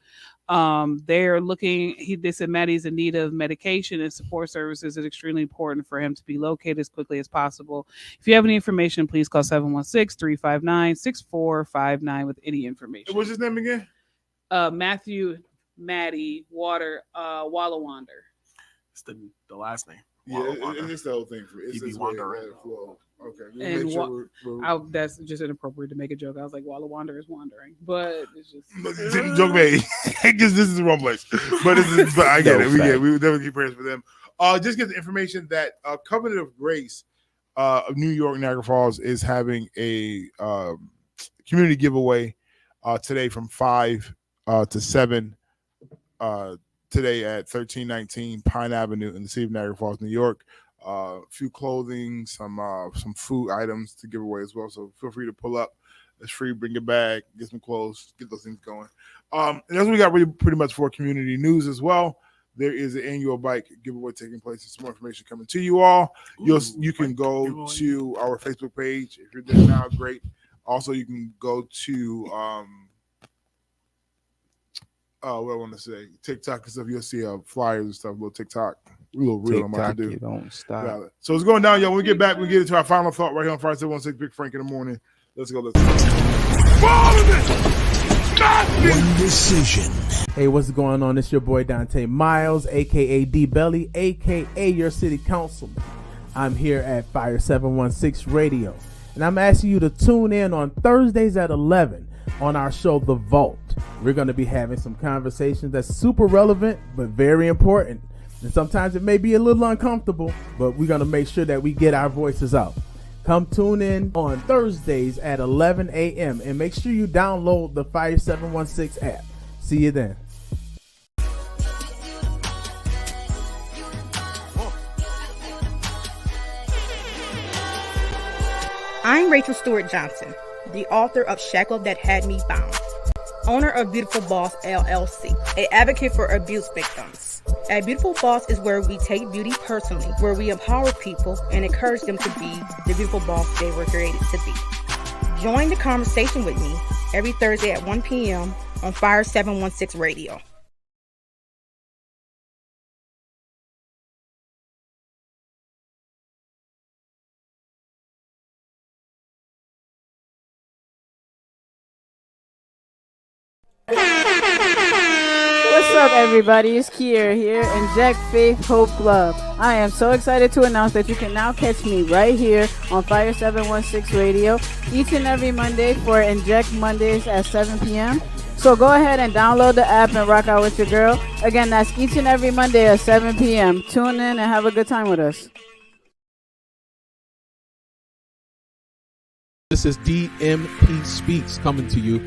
They're looking. They said Maddie's in need of medication and support services. It's extremely important for him to be located as quickly as possible. If you have any information, please call 716-359-6459 with any information. What's his name again? Matthew Maddie Wallawander. It's the last name. Yeah, it's the whole thing. It's Wander. Okay. And that's just inappropriate to make a joke. I was like, Wallawander is wandering, but it's just joke made. This is the wrong place, but I get it. We definitely keep prayers for them. Just get the information that Covenant of Grace of New York, Niagara Falls is having a community giveaway today from 5 to 7 today at 1319 Pine Avenue in the city of Niagara Falls, New York. A few clothing, some food items to give away as well. So feel free to pull up. It's free. Bring it back. Get some clothes. Get those things going. And that's what we got pretty much for community news as well. There is an annual bike giveaway taking place. There's some more information coming to you all. You can go to our Facebook page. If you're there now, great. Also, you can go to what I want to say, TikTok and stuff. You'll see flyers and stuff. A little TikTok, a little real. I'm about to do. You don't stop. Yeah. So it's going down, y'all. When we get back, we get into our final thought right here on Fire 716 Big Frank in the morning. Let's go. One decision. Hey, what's going on? It's your boy Dante Miles, aka D Belly, aka your city councilman. I'm here at Fire 716 Radio, and I'm asking you to tune in on Thursdays at 11 on our show, The Vault. We're going to be having some conversations that's super relevant, but very important. And sometimes it may be a little uncomfortable, but we're going to make sure that we get our voices out. Come tune in on Thursdays at 11 a.m. and make sure you download the Fire 716 app. See you then. I'm Rachel Stewart Johnson, the author of Shackled That Had Me Bound, owner of Beautiful Boss LLC, an advocate for abuse victims. At Beautiful Boss is where we take beauty personally, where we empower people and encourage them to be the beautiful boss they were created to be. Join the conversation with me every Thursday at 1 p.m. on Fire 716 Radio. What's up, everybody? It's Kier here, Inject Faith, Hope, Love. I am so excited to announce that you can now catch me right here on Fire 716 Radio each and every Monday for Inject Mondays at 7 p.m. So go ahead and download the app and rock out with your girl. Again, that's each and every Monday at 7 p.m. Tune in and have a good time with us. This is DMP Speaks coming to you.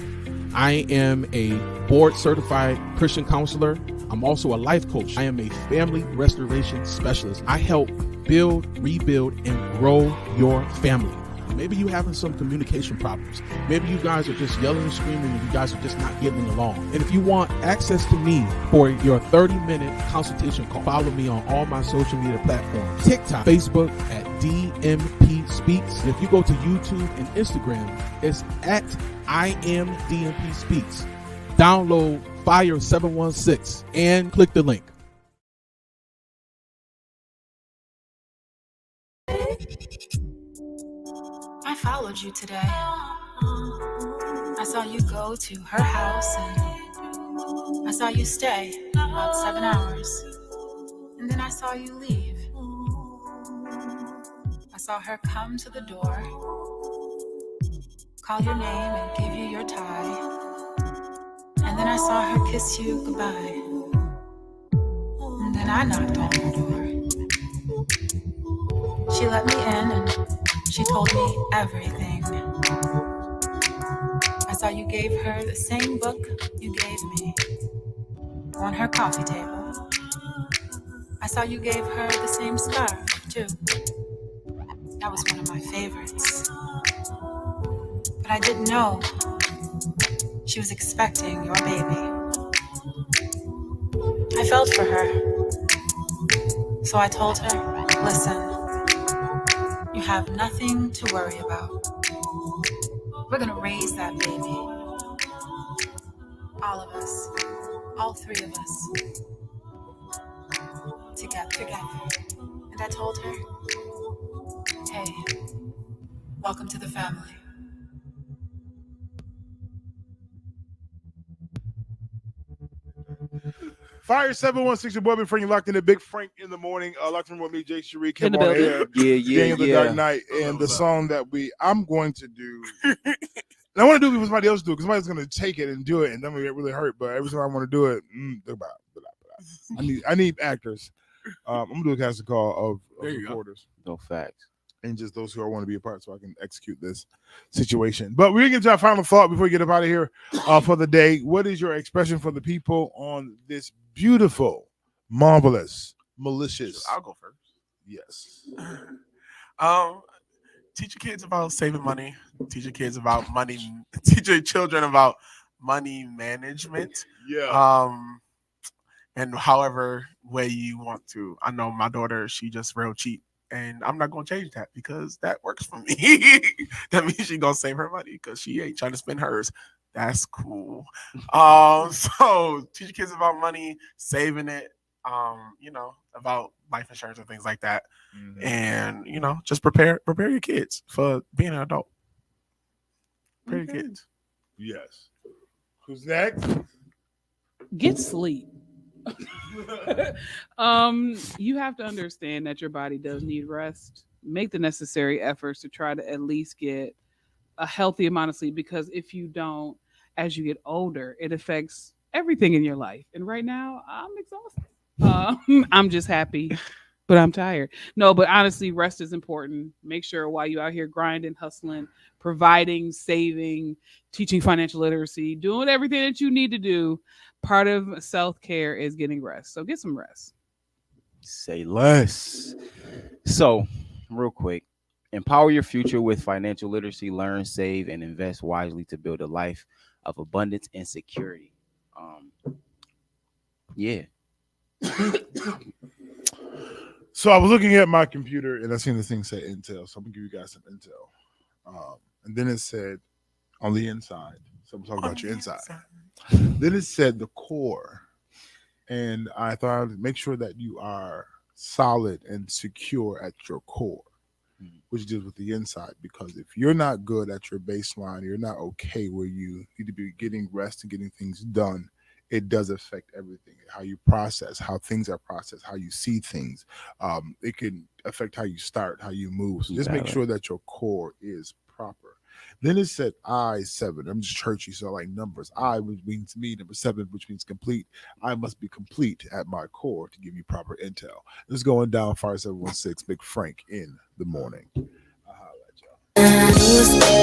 I am a board certified Christian counselor. I'm also a life coach. I am a family restoration specialist. I help build, rebuild, and grow your family. Maybe you're having some communication problems. Maybe you guys are just yelling and screaming and you guys are just not getting along. And if you want access to me for your 30-minute consultation call, follow me on all my social media platforms. TikTok, Facebook at DMP Speaks. And if you go to YouTube and Instagram, it's at I am DMP Speaks. Download Fire 716 and click the link. I followed you today. I saw you go to her house and I saw you stay about 7 hours. And then I saw you leave. I saw her come to the door, call your name and give you your tie. And then I saw her kiss you goodbye. And then I knocked on her door. She let me in and she told me everything. I saw you gave her the same book you gave me on her coffee table. I saw you gave her the same scarf, too. That was one of my favorites. But I didn't know she was expecting your baby. I felt for her. So I told her, listen, you have nothing to worry about. We're gonna raise that baby. All of us. All three of us. Together. And I told her, hey, welcome to the family. Fire 716, your boy, been friend, you locked in the Big Frank in the morning. Locked in with me, Jay Cherie, In the Kim on building. air. Yeah. Daniel the Dark Knight, and the song that I'm going to do. And I want to do it before somebody else do it, because somebody's going to take it and do it, and then we get really hurt. But every time I want to do it, I need actors. I'm gonna do a casting call of There you go. supporters. No facts. And just those who want to be a part so I can execute this situation. But we're going to get to our final thought before we get up out of here for the day. What is your expression for the people on this beautiful, marvelous, malicious? I'll go first. Yes. Teach your kids about saving money. Teach your kids about money. Teach your children about money management. Yeah. And however way you want to. I know my daughter, she just real cheap. And I'm not gonna change that because that works for me. That means she gonna save her money because she ain't trying to spend hers. That's cool. So teach your kids about money, saving it, about life insurance and things like that. Mm-hmm. And just prepare your kids for being an adult. Prepare your kids. Yes. Who's next? Get sleep. You have to understand that your body does need rest. Make the necessary efforts to try to at least get a healthy amount of sleep, because if you don't, as you get older, it affects everything in your life. And right now, I'm exhausted. I'm just happy, but I'm tired. No, but honestly, rest is important. Make sure while you're out here grinding, hustling, providing, saving, teaching financial literacy, doing everything that you need to do, part of self-care is getting rest. So get some rest. Say less. So, real quick, empower your future with financial literacy. Learn, save, and invest wisely to build a life of abundance and security. Yeah. So I was looking at my computer and I seen this thing say Intel. So I'm gonna give you guys some Intel. And then it said on the inside. So I'm talking about your inside. Then it said the core. And I thought I'd make sure that you are solid and secure at your core, which deals with the inside. Because if you're not good at your baseline, you're not okay where you need to be getting rest and getting things done, it does affect everything. How you process, how things are processed, how you see things. It can affect how you start, how you move. So just make sure that your core is proper. Then it said I-7. I'm just churchy, so I like numbers. I, which means me, number 7, which means complete. I must be complete at my core to give you proper intel. This is going down, Fire 716, Big Frank in the morning. I'll holler at y'all.